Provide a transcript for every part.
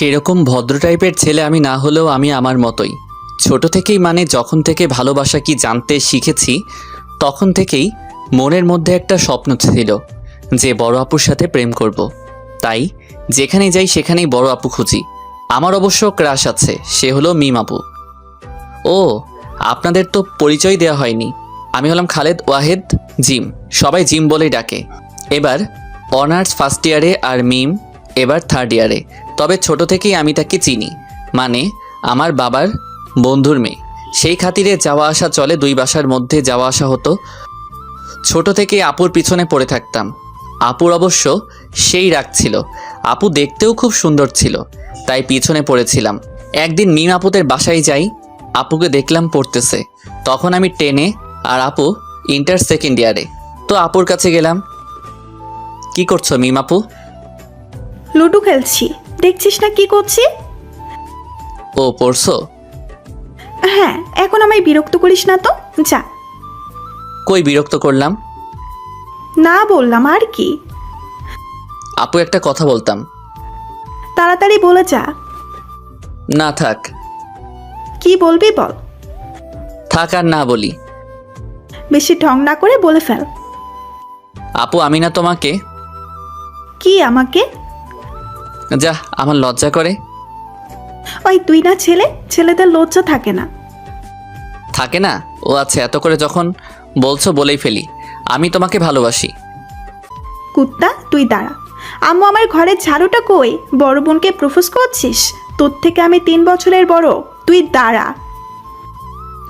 সেরকম ভদ্র টাইপের ছেলে আমি না হলেও আমি আমার মতোই। ছোট থেকেই মানে যখন থেকে ভালোবাসা কি জানতে শিখেছি তখন থেকেই মনের মধ্যে একটা স্বপ্ন ছিল যে বড় আপুর সাথে প্রেম করব। তাই যেখানে যাই সেখানেই বড় আপু খুঁজি। আমার অবশ্য ক্রাশ আছে, সে হলো মিম আপু। ও, আপনাদের তো পরিচয় দেওয়া হয়নি। আমি হলাম খালেদ ওয়াহেদ, জিম। সবাই জিম বলেই ডাকে। এবার অনার্স ফার্স্ট ইয়ারে আর মিম এবার থার্ড ইয়ারে। তবে ছোট থেকেই আমি তাকে চিনি, মানে আমার বাবার বন্ধুর মেয়ে। সেই খাতিরে যাওয়া আসা চলে, দুই বাসার মধ্যে যাওয়া আসা হতো। ছোট থেকেই আপুর পিছনে পড়ে থাকতাম। আপুর অবশ্য সেই রাগ ছিল, আপু দেখতেও খুব সুন্দর ছিল, তাই পিছনে পড়েছিলাম। একদিন মিম আপুদের বাসায় যাই, আপুকে দেখলাম পড়তেছে। তখন আমি টেনে আর আপু ইন্টার সেকেন্ড ইয়ারে। তো আপুর কাছে গেলাম, কি করছো মিম আপু? লুডো খেলছি, দেখছিস না কি করছি? ও পড়ছো? হ্যাঁ, এখন আমায় বিরক্ত করিস না তো, যা। কই বিরক্ত করলাম? না বললাম আর কি। আপু একটা কথা বলতাম। তাড়াতাড়ি বলে যা। না থাক। কি বলবি বল। থাক আর না বলি। বেশি ঢং না করে বলে ফেল। আপু আমি না তোমাকে। কি আমাকে? যা, আমার লজ্জা করে। ওই তুই না ছেলে, ছেলেদের লজ্জা থাকে না। থাকে না? ও আচ্ছা, এত করে যখন বলছো বলেই ফেলি, আমি তোমাকে ভালোবাসি। কুত্তা তুই দাঁড়া। আম্মু আমার ঘরের ঝাড়ুটা কই? বড় বোনকে প্রপোজ করছিস? তোর থেকে আমি 3 বছরের বড়, তুই দাঁড়া।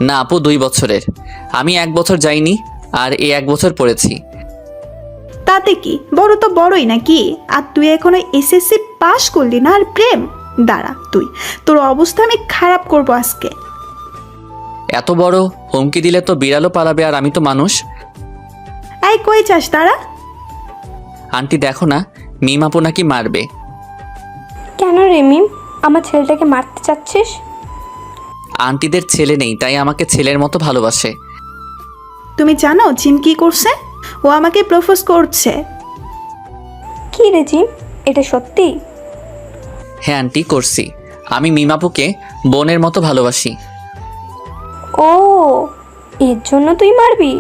না আপু 2 বছরের, আমি 1 বছর যাইনি আর এই 1 বছর পড়েছি। তাতে কি, বড় তো বড়ই নাকি? আর তুই এখনো এসএসসি পাস করলি না আর প্রেম? দাঁড়া তুই, তোর অবস্থা আমি খারাপ করব আজকে। এত বড় হুমকি দিলে তো বিড়ালও পালাবে, আর আমি তো মানুষ। এই কই চাস? দাঁড়া। আন্টি দেখো না, মিম আপু নাকি মারবে। কেন রে মিম, আমার ছেলেটাকে মারতে চাচ্ছিস? আন্টিদের ছেলে নেই, তাই আমাকে ছেলের মতো ভালোবাসে। তুমি জানো জিম কি করছে? ও আমাকে প্রপোজ করছে। কি রে জিম, এটা সত্যি? হ্যাঁ আন্টি, করছি। আমি মিম আপুকে বোনের মতো ভালোবাসি। ও, এর জন্য তুই মারবি?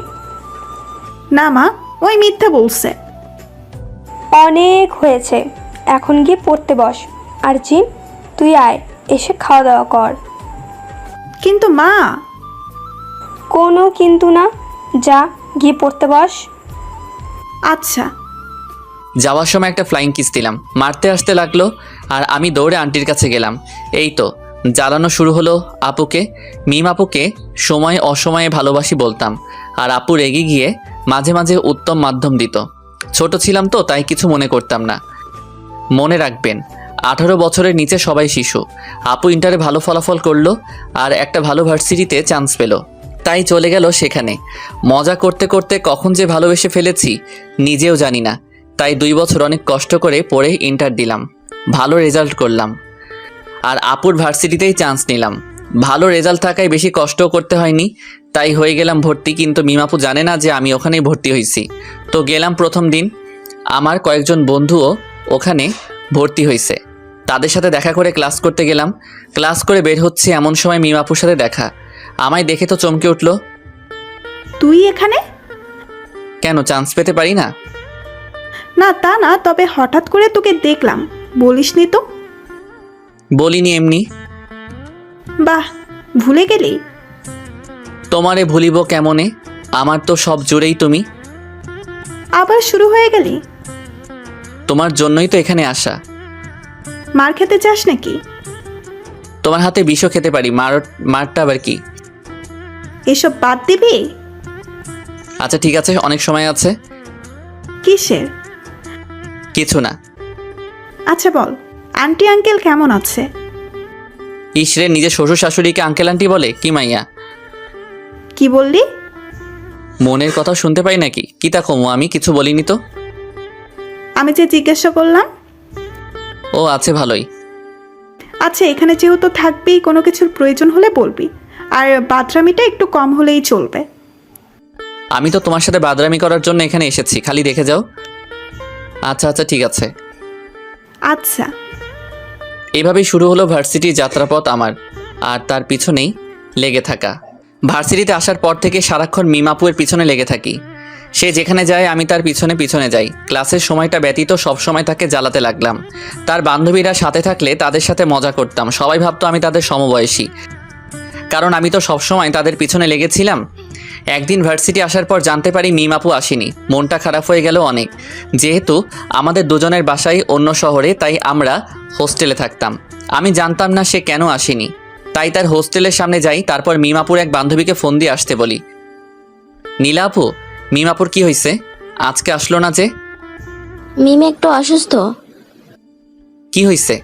না মা, ওই মিথ্যা বলছে। অনেক হয়েছে, এখন গিয়ে পড়তে বস। আর জিম, তুই আয়, এসে খাওয়া দাওয়া কর। কিন্তু মা। কোনো কিন্তু না, যা গিয়ে পড়তে বস। আচ্ছা। যাওয়ার সময় একটা ফ্লাইং কিস দিলাম, মারতে আসতে লাগলো আর আমি দৌড়ে আন্টির কাছে গেলাম। এই তো জ্বালানো শুরু হলো আপুকে। মিম আপুকে সময়ে অসময়ে ভালোবাসি বলতাম, আর আপু রেগে গিয়ে মাঝে মাঝে উত্তম মাধ্যম দিত। ছোট ছিলাম তো, তাই কিছু মনে করতাম না। মনে রাখবেন, 18 বছরের নিচে সবাই শিশু। আপু ইন্টারে ভালো ফলাফল করলো আর একটা ভালো ভার্সিটিতে চান্স পেল, তাই চলে গেল সেখানে। মজা করতে করতে কখন যে ভালোবেসে ফেলেছি নিজেও জানি না। তাই 2 বছর অনেক কষ্ট করে পড়ে ইন্টার দিলাম, ভালো রেজাল্ট করলাম আর আপুর ভার্সিটিতেই চান্স নিলাম। ভালো রেজাল্ট থাকায় বেশি কষ্টও করতে হয়নি, তাই হয়ে গেলাম ভর্তি। কিন্তু মিমাপু জানে না যে আমি ওখানেই ভর্তি হয়েছি। তো গেলাম প্রথম দিন, আমার কয়েকজন বন্ধুও ওখানে ভর্তি হয়েছে। তাদের সাথে দেখা করে ক্লাস করতে গেলাম। ক্লাস করে বের হচ্ছে এমন সময় মিমাপুর সাথে দেখা। আমায় দেখে তো চমকে উঠলো। তুই এখানে? কেন, চান্স পেতে পারি না? না তা না, তবে হঠাৎ করে তোকে দেখলাম, বলিসনি তো। বলিনি, এমনি। বাহ, ভুলে গেলি? তোমারে ভুলিব কেমনে, আমার তো সব জুড়েই তুমি। আবার শুরু হয়ে গেলি? তোমার জন্যই তো এখানে আসা। মার খেতে চাস নাকি? তোমার হাতে বিষও খেতে পারি, মারটা আবার কি? এসব বাদ দিবি? আচ্ছা ঠিক আছে, অনেক সময় আছে। কিসের? কিছু না। আচ্ছা বল, আন্টি আঙ্কেল কেমন আছে? ইসরে, নিজের শ্বশুর শাশুড়িকে আঙ্কেল আন্টি বলে? কি মাইয়া! কি বললি? মনের কথা শুনতে পাই নাকি? কি তা কমু, আমি কিছু বলিনি তো। আমি যে জিজ্ঞাসা করলাম। ও আছে, ভালোই। আচ্ছা, এখানে যেহেতু থাকবেই, কোনো কিছুর প্রয়োজন হলে বলবি, আর বাদরামিটা একটু কম হলেই চলবে। আমি তো তোমার সাথে বাদরামি করার জন্য এখানে এসেছি, খালি দেখে যাও। আচ্ছা আচ্ছা ঠিক আছে। আচ্ছা। এভাবেই শুরু হলো ভার্সিটির যাত্রাপথ আমার, আর তার পিছনেই লেগে থাকা। ভার্সিটিতে আসার পর থেকে সারাক্ষণ মিমাপুয়ের পিছনে লেগে থাকি। সে যেখানে যায় আমি তার পিছনে পিছনে যাই। ক্লাসের সময়টা ব্যতীত সবসময় তাকে জ্বালাতে লাগলাম। তার বান্ধবীরা সাথে থাকলে তাদের সাথে মজা করতাম। সবাই ভাবতো আমি তাদের সমবয়সী, কারণ আমি তো সবসময় তাদের পিছনে লেগেছিলাম। একদিন ভার্সিটি আসার পর জানতে পারি মিমাপু আসেনি। মনটা খারাপ হয়ে গেল অনেক। যেহেতু আমাদের দুজনের বাসাই অন্য শহরে, তাই আমরা হোস্টেলে থাকতাম। আমি জানতাম না সে কেন আসেনি, তাই তার হোস্টেলের সামনে যাই। তারপর মিমাপুর এক বান্ধবীকে ফোন দিয়ে আসতে বলি। নীলা আপু, মিমাপুর কি হয়েছে? আজকে আসলো না যে? মিম একটু অসুস্থ, কি হয়েছে?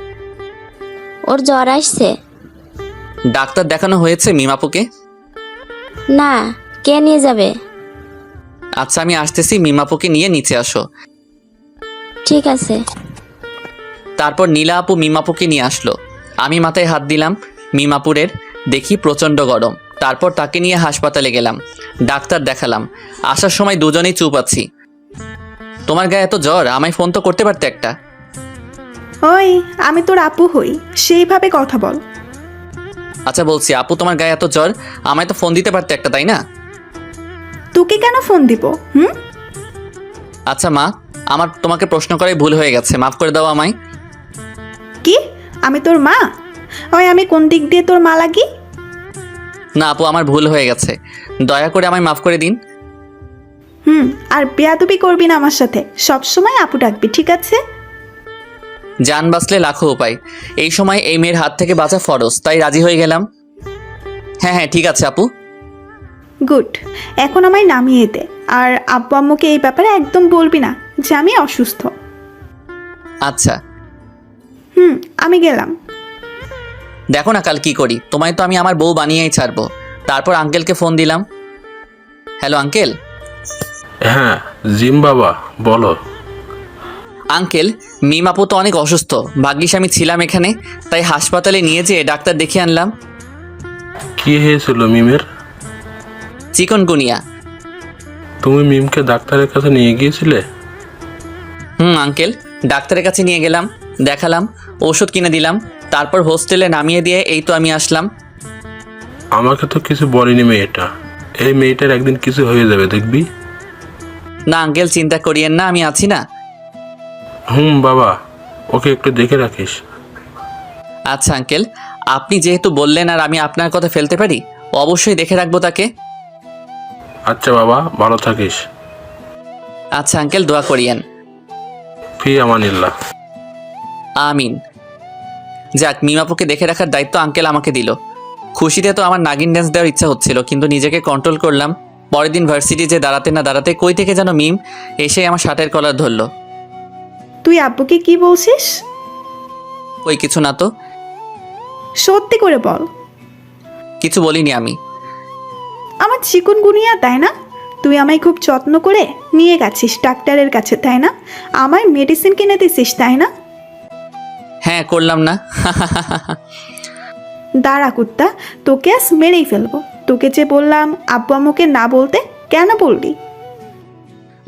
ওর জ্বর আসছে। ডাক্তার দেখানো হয়েছে মিমাপুকে? না, কে নিয়ে যাবে? আচ্ছা আমি আসতেছি, মিমাপুকে নিয়ে নিচে আসো। ঠিক আছে। তারপর নীলা আপু মিমাপুকে নিয়ে আসলো। আমি মাথায় হাত দিলাম মিমাপুরের, দেখি প্রচণ্ড গরম। তারপর তাকে নিয়ে হাসপাতালে গেলাম, ডাক্তার দেখালাম। আসার সময় দুজনেই চুপ আছি। তোমার গায়ে এত জ্বর, আমায় ফোন তো করতে পারতে একটা। ওই, আমি তোর আপু হই, সেইভাবে কথা বল। আচ্ছা বলছি, আপু তোমার গায়ে এত জ্বর, আমায় তো ফোন দিতে পারতে একটা, তাই না? তোকে কেন ফোন দিব? আচ্ছা মা, আমার তোমাকে প্রশ্ন করাই ভুল হয়ে গেছে, মাফ করে দাও আমায়। কি? আমি তোর মা? ওই, আমি কোন দিক দিয়ে তোর মা লাগি? না আপু, আমার ভুল হয়ে গেছে, দয়া করে আমায় মাফ করে দিন। আর বেয়াদবি করবি না আমার সাথে, সব সময় আপু ডাকবি, ঠিক আছে? জান বাঁচলে লাখো উপায়, এই সময় এই মেয়ের হাত থেকে বাঁচা ফরজ, তাই রাজি হয়ে গেলাম। হ্যাঁ হ্যাঁ ঠিক আছে আপু। গুড। এখন আমায় নামিয়ে দে, আর আব্বু আম্মুকে এই ব্যাপারে একদম বলবি না যে আমি অসুস্থ। আচ্ছা। আমি গেলাম। দেখো না কাল কি করি, তোমায় তো আমি আমার বউ বানিয়েই ছাড়বো। তারপর আঙ্কেলকে ফোন দিলাম। Hello uncle. হ্যাঁ জিম বাবা, বলো। আঙ্কেল, মিমাপু তো অনেক অসুস্থ, ভাগ্যিস আমি ছিলাম এখানে, তাই হাসপাতালে নিয়ে যেয়ে ডাক্তার দেখিয়ে আনলাম। কি হয়েছিল মিমের? চিকনগুনিয়া। তুমি মিমকে ডাক্তারের কাছে নিয়ে গিয়েছিলে? আঙ্কেল, ডাক্তারের কাছে নিয়ে গেলাম, দেখালাম, ওষুধ কিনে দিলাম, তারপর হোস্টেলে নামিয়ে দিয়ে এই তো আমি আসলাম। আমাকে তো কিছু বলেনি মেয়েটা। এই মেয়েটার একদিন কিছু হয়ে যাবে দেখবি। না আঙ্কেল, চিন্তা করিয়েন না, আমি আছি না। বাবা, ওকে একটু দেখে রাখিস। আচ্ছা আঙ্কেল, আপনি যেহেতু বললেন আর আমি আপনার কথা ফেলতে পারি, অবশ্যই দেখে রাখবো তাকে। আচ্ছা বাবা, ভালো থাকিস। আচ্ছা আঙ্কেল, দোয়া করিয়েন। ফি আমানিল্লাহ। আমিন। যাক, মিমাপুকে দেখে রাখার দায়িত্ব আঙ্কেল আমাকে দিল। খুশিতে তো আমার নাগিন ড্যান্স দেওয়ার ইচ্ছা হচ্ছিল, কিন্তু নিজেকে কন্ট্রোল করলাম। পরের দিন ভার্সিটি যে দাঁড়াতে না দাঁড়াতে কই থেকে যেন মিম এসে আমার শার্টের কলার ধরলো। তুই আব্বুকে কি বলছিস? কই কিছু না তো। সত্যি করে বল। কিছু বলিনি আমি। আমার চিকুনগুনিয়া, তাই না? তুই আমায় খুব যত্ন করে নিয়ে গেছিস ডাক্তারের কাছে, তাই না? আমায় মেডিসিন কিনে দিছিস, তাই না? হ্যাঁ করলাম না। দাঁড়া কুত্তা, তোকে আজ মেরেই ফেলবো। তোকে যে বললাম আব্বু আম্মুকে না বলতে, কেন বললি?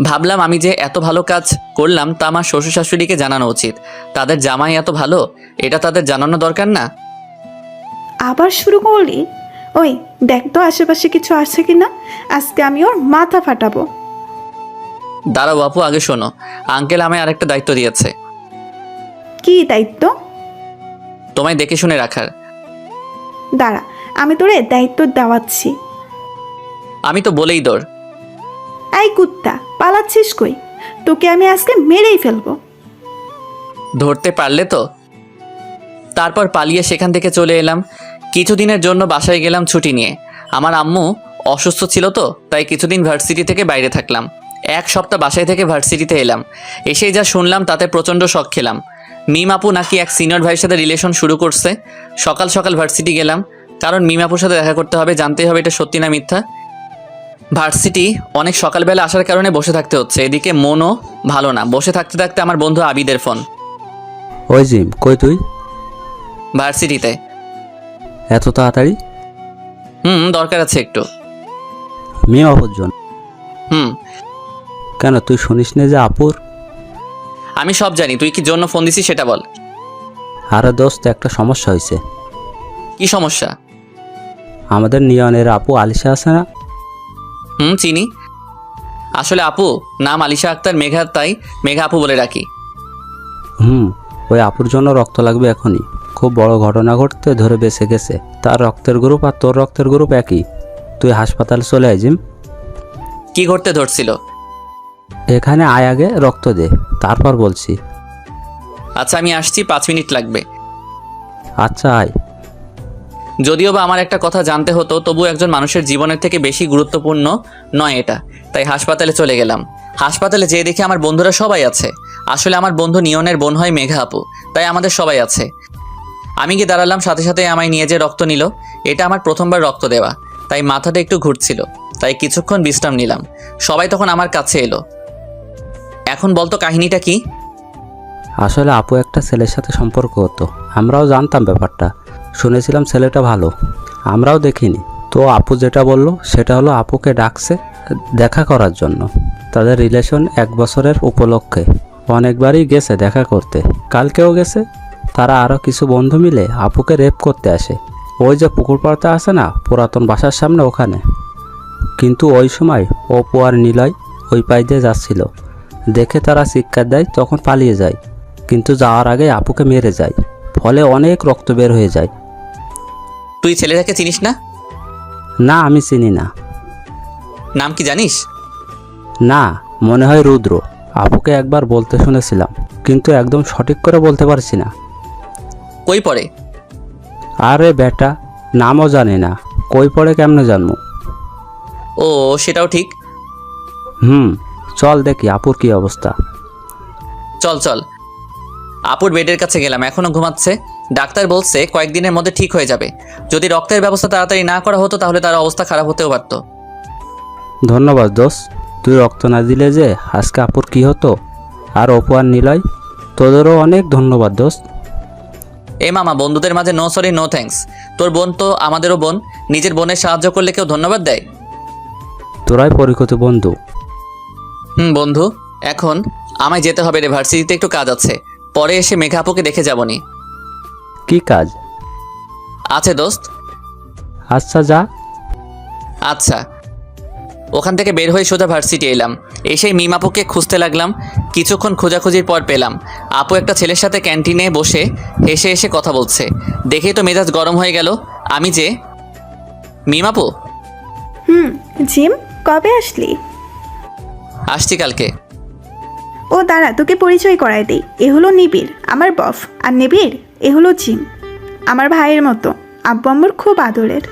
ভাবলাম আমি যে এত ভালো কাজ করলাম তা আমার শ্বশুর শাশুড়িকে জানানো উচিত। তাদের জামাই এত ভালো, এটা তাদের জানানো দরকার না? আবার শুরু করলি? ওই দেখ তো আশেপাশে কিছু আছে কিনা, আজকে আমি ওর মাথা ফাটাবো। দাঁড়াও বাপু, আগে শোনো। আঙ্কেল আমায় আরেকটা দায়িত্ব দিয়েছে। কি দায়িত্ব? তোমায় দেখে শুনে রাখার। দাঁড়া, আমি তোরে দায়িত্ব দেওয়াচ্ছি। আমি তো বলেই দৌড়। এই কুত্তা, পালাচ্ছিস কই? তোকে আমি আজকে মেরেই ফেলবো। ধরতে পারলে তো। তারপর পালিয়ে সেখান থেকে চলে এলাম। কিছুদিনের জন্য বাসায় গেলাম ছুটি নিয়ে। আমার আম্মু অসুস্থ ছিল তো, তাই কিছুদিন ভার্সিটি থেকে বাইরে থাকলাম। এক সপ্তাহ বাসায় থেকে ভার্সিটিতে এলাম। এসেই যা শুনলাম তাতে প্রচণ্ড শক খেলাম। মিম আপু নাকি এক সিনিয়র ভাইয়ের সাথে রিলেশন শুরু করছে। সকাল সকাল ভার্সিটি গেলাম, কারণ মিম আপুর সাথে দেখা করতে হবে, জানতেই হবে এটা সত্যি না মিথ্যা। ভার্সিটি অনেক সকালবেলা আসার কারণে বসে থাকতে হচ্ছে, এদিকে মনও ভালো না। বসে থাকতে থাকতে আমার বন্ধু আবিদের ফোন। ওই জিম, কই তুই? ভার্সিটিতে। এত তাড়াতাড়ি? দরকার আছে একটু। মেয়ে আপুর জন্য? হুম। কেন, তুই শুনিস না যে আপুর? আমি সব জানি, তুই কি জন্য ফোন দিছিস সেটা বল। আরে দোস্ত, একটা সমস্যা হয়েছে। কি সমস্যা? আমাদের নিয়নের আপু আলিশা আছে না? চিনি। আসলে আপু নাম আলিশা আক্তার মেঘা, তাই মেঘা আপু বলে রাখি। ওই আপুর জন্য রক্ত লাগবে এখনই। খুব বড় ঘটনা ঘটতে ধরে বেঁচে গেছে। তার রক্তের গ্রুপ আর তোর রক্তের গ্রুপ একই। তুই হাসপাতালে চলে আয় জিম। কি ঘটতে ধরছিল? এখানে আয়, আগে রক্ত দে, তারপর বলছি। আচ্ছা আমি আসছি, 5 মিনিট লাগবে। আচ্ছা আয়। যদিও বা আমার একটা কথা জানতে হতো, তবু একজন মানুষের জীবনের থেকে বেশি গুরুত্বপূর্ণ নয় এটা, তাই হাসপাতালে চলে গেলাম। হাসপাতালে যেয়ে দেখি আমার বন্ধুরা সবাই আছে। আসলে আমার বন্ধু নিয়নের বোন হয় মেঘা আপু, তাই আমাদের সবাই আছে। আমি গিয়ে দাঁড়ালাম, সাথে সাথে আমায় নিয়ে যে রক্ত নিল। এটা আমার প্রথমবার রক্ত দেওয়া, তাই মাথাটা একটু ঘুরছিল, তাই কিছুক্ষণ বিশ্রাম নিলাম। সবাই তখন আমার কাছে এলো। এখন বলতো কাহিনীটা কি? আসলে আপু একটা ছেলের সাথে সম্পর্ক হতো। আমরাও জানতাম ব্যাপারটা, শুনেছিলাম ছেলেটা ভালো, আমরাও দেখিনি। তো আপু যেটা বললো সেটা হলো আপুকে ডাকছে দেখা করার জন্য। তাদের রিলেশন 1 বছরের উপলক্ষে অনেকবারই গেছে দেখা করতে, কালকেও গেছে। তারা আরও কিছু বন্ধু মিলে আপুকে রেপ করতে আসে। ওই যে পুকুর পাড়তে আসে না, পুরাতন বাসার সামনে, ওখানে। কিন্তু ওই সময় অপু আর নিলয় ওই পাশ দিয়ে যাচ্ছিল, দেখে তারা চিৎকার দেয়, তখন পালিয়ে যায়। কিন্তু যাওয়ার আগে আপুকে মেরে যায়, ফলে অনেক রক্ত বের হয়ে যায়। তুই ছেলেটাকে চিনিস না? না, আমি চিনি না। নাম কি জানিস? না, মনে হয় রুদ্র। আপুকে একবার বলতে শুনেছিলাম, কিন্তু একদম সঠিক করে বলতে পারছি না। কই পড়ে? আরে বেটা, নামও জানি না, কই পড়ে কেমনে জানবো? ও সেটাও ঠিক। চল দেখি আপুর কি অবস্থা। চল চল। আপুর বেডের কাছে গেলাম, এখনো ঘুমাচ্ছে। ডাক্তার বলছে কয়েকদিনের মধ্যে ঠিক হয়ে যাবে। যদি রক্তের ব্যবস্থা তাড়াতাড়ি না করা হতো তাহলে তার অবস্থা খারাপ হতেও পারতো। ধন্যবাদ দোস্ত, তুই রক্ত না দিলে যে আজকে আপুর কি হতো। আর অপু আর নিলয়, তোদেরও অনেক ধন্যবাদ দোস্ত। এ মামা, বন্ধুদের মাঝে নো সরি নো থ্যাঙ্কস। তোর বোন তো আমাদেরও বোন, নিজের বোনের সাহায্য করলে কেউ ধন্যবাদ দেয়? তোরাই পরিচিত বন্ধু। বন্ধু, এখন আমায় যেতে হবে রে, ভার্সিটিতে একটু কাজ আছে। পরে এসে মেঘা আপুকে দেখে যাবনি। কি কাজ আছে দোস্ত। আচ্ছা যা। আচ্ছা। ওখান থেকে বের হয়ে সোজা ভার্সিটি এলাম। এসেই মিম আপুকে খুঁজতে লাগলাম। কিছুক্ষণ খোঁজাখুঁজির পর পেলাম। আপু একটা ছেলের সাথে ক্যান্টিনে বসে হেসে হেসে কথা বলছে। দেখেই তো মেজাজ গরম হয়ে গেল। আমি যে, মিম আপু? জিম, কবে আসলি? আসছি কালকে। ও দাঁড়া, তোকে পরিচয় করায় দেই। এ হলো নিবিড়, আমার বফ। আর নিবিড়, এ হলো জিম, আমার ভাইয়ের মতো। আব্বু আম্মুর খুব আদরের।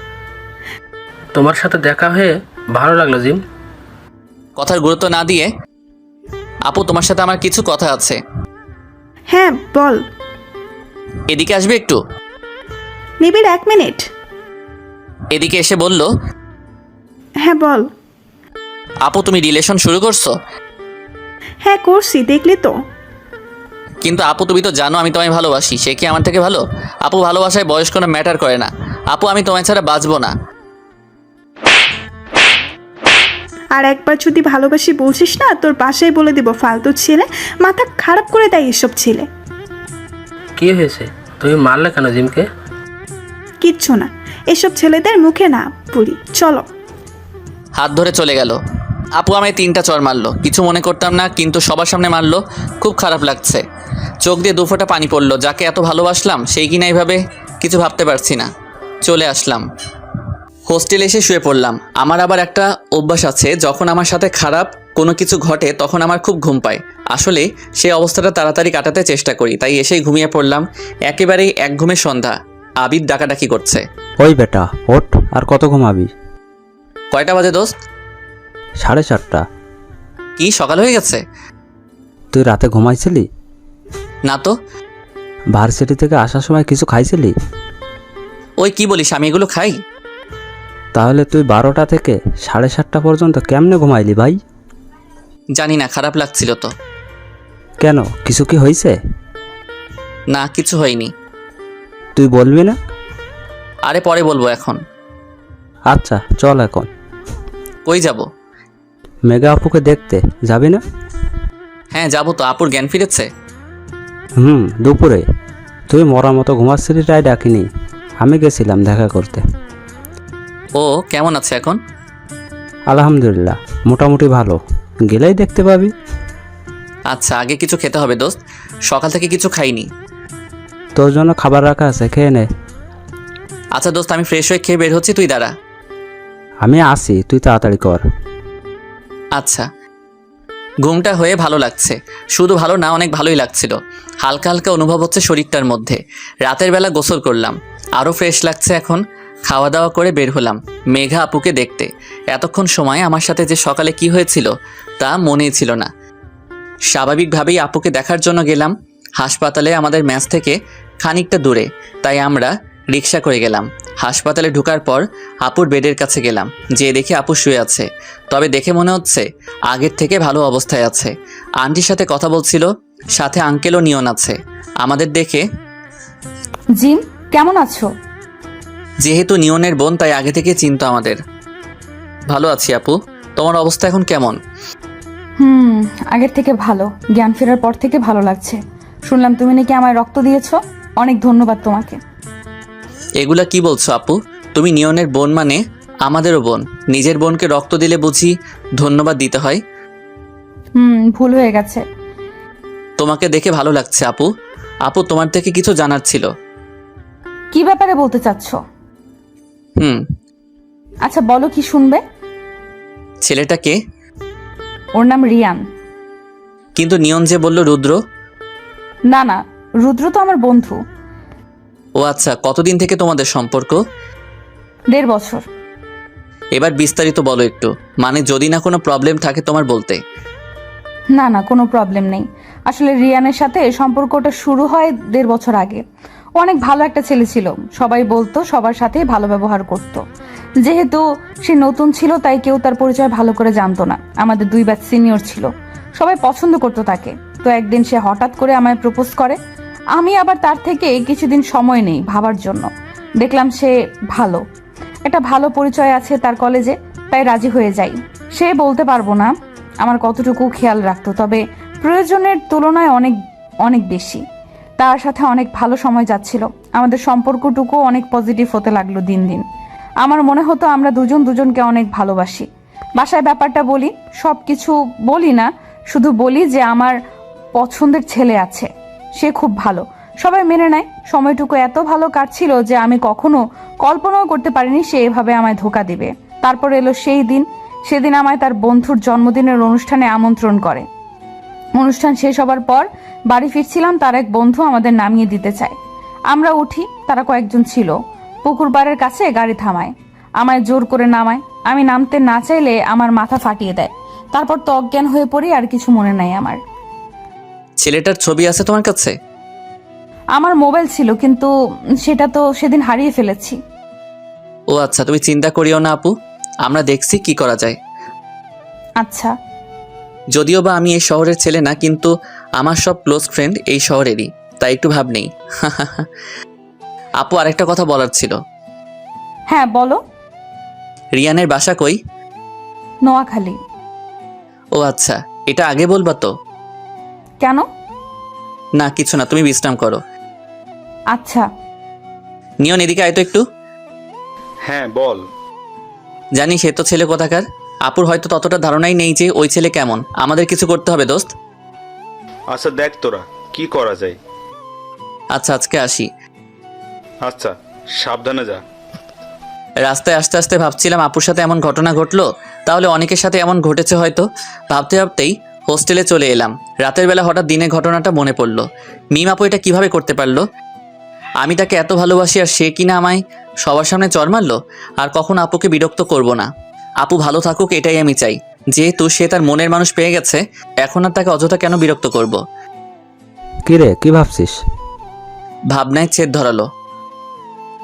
তোমার সাথে দেখা হয়ে ভালো লাগলো জিম। কথার গুরুত্ব না দিয়ে, আপু তোমার সাথে আমার কিছু কথা আছে। হ্যাঁ বল। এদিকে আসবে একটু? নিবিড় 1 মিনিট। এদিকে এসে বলল, হ্যাঁ বল। আপু তুমি রিলেশন শুরু করছো? হ্যাঁ করছি, দেখলি তো। কিন্তু আপু তুমি তো জানো আমি তোমায় ভালোবাসি। সে কি আমার থেকে ভালো? আপু ভালোবাসায় বয়স কোনো ম্যাটার করে না। আপু আমি তোমায় ছাড়া বাঁচবো না। আর একবার যদি ভালোবাসি বলছিস না, তোর বাসায় বলে দিব ফালতু ছেলে, মাথা খারাপ করে দেয় এসব ছেলে। কি হয়েছে, তুমি মারলে কেন জিমকে? কিচ্ছু না, এসব ছেলেদের মুখে না পুরি। চলো। হাত ধরে চলে গেল। আপু আমায় 3টা চড় মারলো। কিছু মনে করতাম না, কিন্তু সবার সামনে মারলো। খুব খারাপ লাগছে। চোখ দিয়ে 2 ফোঁটা পানি পড়লো। যাকে এত ভালোবাসলাম সেই কিনা এইভাবে, কিছু ভাবতে পারছি না। চলে আসলাম। হোস্টেলে এসে শুয়ে পড়লাম। আমার আবার একটা অভ্যাস আছে, যখন আমার সাথে খারাপ কোনো কিছু ঘটে তখন আমার খুব ঘুম পায়। আসলে সেই অবস্থাটা তাড়াতাড়ি কাটাতে চেষ্টা করি, তাই এসেই ঘুমিয়ে পড়লাম। একেবারেই এক ঘুমের সন্ধ্যা। আবির ডাকাডাকি করছে। ওই বেটা ওঠ, আর কত ঘুমাবি? কয়টা বাজে দোস্ত? 4:30। কি সকাল হয়ে গেছে? তুই রাতে ঘুমাইছিলি? না তো। ভার্সিটি থেকে আসার সময় কিছু খাইছিলি? ওই কি বলিস, আমি এগুলো খাই? তাহলে তুই 12টা থেকে 7:30 পর্যন্ত কেমনে ঘুমাইলি ভাই? জানি না, খারাপ লাগছিল তো। কেন, কিছু কি হয়েছে? না, কিছু হয়নি। তুই বলবি না? আরে পরে বলবো, এখন। আচ্ছা চল এখন। কই যাব? মেঘা আপুকে দেখতে যাবি না? হ্যাঁ যাবো তো। আপুর জ্ঞান ফিরেছে? দুপুরে। তুই মরার মতো ঘুমাচ্ছিলি তাই ডাকিনি, আমি গেছিলাম দেখা করতে। ও কেমন আছে এখন? আলহামদুলিল্লাহ, মোটামুটি ভালো, গেলেই দেখতে পাবি। আচ্ছা, আগে কিছু খেতে হবে দোস্ত, সকাল থেকে কিছু খাইনি। তোর জন্য খাবার রাখা আছে, খেয়ে নে। আচ্ছা দোস্ত, আমি ফ্রেশ হয়ে খেয়ে বের হচ্ছি, তুই দাঁড়া। আমি আসি, তুই তাড়াতাড়ি কর। আচ্ছা। ঘুমটা হয়ে ভালো লাগছে, শুধু ভালো না, অনেক ভালোই লাগছিল। হালকা হালকা অনুভব হচ্ছে শরীরটার মধ্যে। রাতের বেলা গোসল করলাম, আরও ফ্রেশ লাগছে এখন। খাওয়া দাওয়া করে বের হলাম মেঘা আপুকে দেখতে। এতক্ষণ সময় আমার সাথে যে সকালে কি হয়েছিল তা মনেই ছিল না। স্বাভাবিকভাবেই আপুকে দেখার জন্য গেলাম। হাসপাতালে আমাদের ম্যাচ থেকে খানিকটা দূরে, তাই আমরা রিক্সা করে গেলাম। হাসপাতালে ঢোকার পর আপুর বেডের কাছে গেলাম, যে দেখি আপু শুয়ে আছে। তবে দেখে মনে হচ্ছে আগের থেকে ভালো অবস্থায় আছে। আন্টির সাথে কথা বলছিল, সাথে আঙ্কেলও নিয়ন আছে। আমাদের দেখে, জিম কেমন আছো? যেহেতু নিয়নের বোন তাই আগে থেকে চিনতো আমাদের। ভালো আছি আপু, তোমার অবস্থা এখন কেমন? আগের থেকে ভালো, জ্ঞান ফেরার পর থেকে ভালো লাগছে। শুনলাম তুমি নাকি আমায় রক্ত দিয়েছো, অনেক ধন্যবাদ তোমাকে। এগুলা কি বলছো আপু? তুমি নিয়নের বোন মানে আমাদেরও বোন। নিজের বোনকে রক্ত দিলে বুঝি ধন্যবাদ দিতে হয়? ভুল হয়ে গেছে। তোমাকে দেখে ভালো লাগছে আপু। আপু, তোমার থেকে কিছু জানার ছিল। কি ব্যাপারে বলতে চাচ্ছ? আচ্ছা বলো, কি শুনবে? ছেলেটাকে? ওর নাম রিয়ান। কিন্তু নিয়ন যে বলল রুদ্র। না না, রুদ্র তো আমার বন্ধু। ও আচ্ছা, কতদিন থেকে তোমাদের সম্পর্ক? 1.5 বছর। এবার বিস্তারিত বলো একটু, মানে যদি না কোনো প্রবলেম থাকে তোমার বলতে। না না, কোনো প্রবলেম নেই। আসলে রিয়ানের সাথে সম্পর্কটা শুরু হয় 1.5 বছর আগে। ও অনেক ভালো একটা ছেলে ছিল, সবাই বলতো, সবার সাথেই ভালো ব্যবহার করত। যেহেতু সে নতুন ছিল তাই কেউ তার পরিচয় ভালো করে জানতো না। আমাদের 2 ব্যাচ সিনিয়র ছিল, সবাই পছন্দ করতো তাকে। তো একদিন সে হঠাৎ করে আমায় প্রপোজ করে। আমি আবার তার থেকে কিছুদিন সময় নেই ভাবার জন্য। দেখলাম সে ভালো, একটা ভালো পরিচয় আছে তার কলেজে, তাই রাজি হয়ে যাই। সে বলতে পারবো না আমার কতটুকু খেয়াল রাখতো, তবে প্রয়োজনের তুলনায় অনেক অনেক বেশি। তার সাথে অনেক ভালো সময় যাচ্ছিল, আমাদের সম্পর্কটুকু অনেক পজিটিভ হতে লাগলো দিন দিন। আমার মনে হতো আমরা দুজন দুজনকে অনেক ভালোবাসি। বাসায় ব্যাপারটা বলি, সব কিছু বলি না, শুধু বলি যে আমার পছন্দের ছেলে আছে, সে খুব ভালো। সবাই মেনে নেয়। সময়টুকু এত ভালো কাটছিল যে আমি কখনো কল্পনাও করতে পারিনি সে এভাবে আমায় ধোকা দিবে। তারপর এলো সেই দিন। সেদিন আমায় তার বন্ধুর জন্মদিনের অনুষ্ঠানে আমন্ত্রণ করে। অনুষ্ঠান শেষ হবার পর বাড়ি ফিরছিলাম, তার এক বন্ধু আমাদের নামিয়ে দিতে চায়। আমরা উঠি, তারা কয়েকজন ছিল। পুকুর পাড়ের কাছে গাড়ি থামায়, আমায় জোর করে নামায়। আমি নামতে না চাইলে আমার মাথা ফাটিয়ে দেয়। তারপর তো অজ্ঞান হয়ে পড়ি, আর কিছু মনে নাই আমার। ছেলেটার ছবি আছে তোমার কাছে? আমার মোবাইল ছিল, কিন্তু সেটা তো সেদিন হারিয়ে ফেলেছি। ও আচ্ছা, তুমি চিন্তা করিও না আপু, আমরা দেখছি কি করা যায়। আচ্ছা। যদিও বা আমি এই শহরের ছেলে না, কিন্তু আমার সব ক্লোজ ফ্রেন্ড এই শহরেরই, তাই একটু ভাব নেই। আপু, আরেকটা কথা বলার ছিল। হ্যাঁ বলো। রিয়ানের বাসা কই? নোয়াখালী। ও আচ্ছা, এটা আগে বলবা তো? কেন? না কিছু না, তুমি বিশ্রাম করো। আচ্ছা। নিয়ন, এদিকে আয় তো একটু। হ্যাঁ বল। জানি সে তো ছেলে কোথাকার। আপুর হয়তো ততটা ধারণাই নেই যে ওই ছেলে কেমন। আমাদের কিছু করতে হবে দোস্ত। আচ্ছা দেখ তোরা কি করা যায়। আচ্ছা, আজকে আসি। আচ্ছা, সাবধানে যা। রাস্তায় আস্তে আস্তে ভাবছিলাম আপুর সাথে এমন ঘটনা ঘটলো, তাহলে অনেকের সাথে এমন ঘটেছে হয়তো। ভাবতে ভাবতেই হোস্টেলে চলে এলাম। রাতের বেলা হঠাৎ দিনের ঘটনাটা মনে পড়লো। মিম আপু এটা কিভাবে করতে পারলো? আমি তাকে এত ভালোবাসি আর সে কিনা আমায় সবার সামনে চড় মারলো। আর কখন আপুকে বিরক্ত করব না। আপু ভালো থাকুক, এটাই আমি চাই। যেহেতু সে তার মনের মানুষ পেয়ে গেছে, এখন আর তাকে অযথা কেন বিরক্ত করব। কি রে, কি ভাবছিস? ভাবনায় ছেদ ধরালো।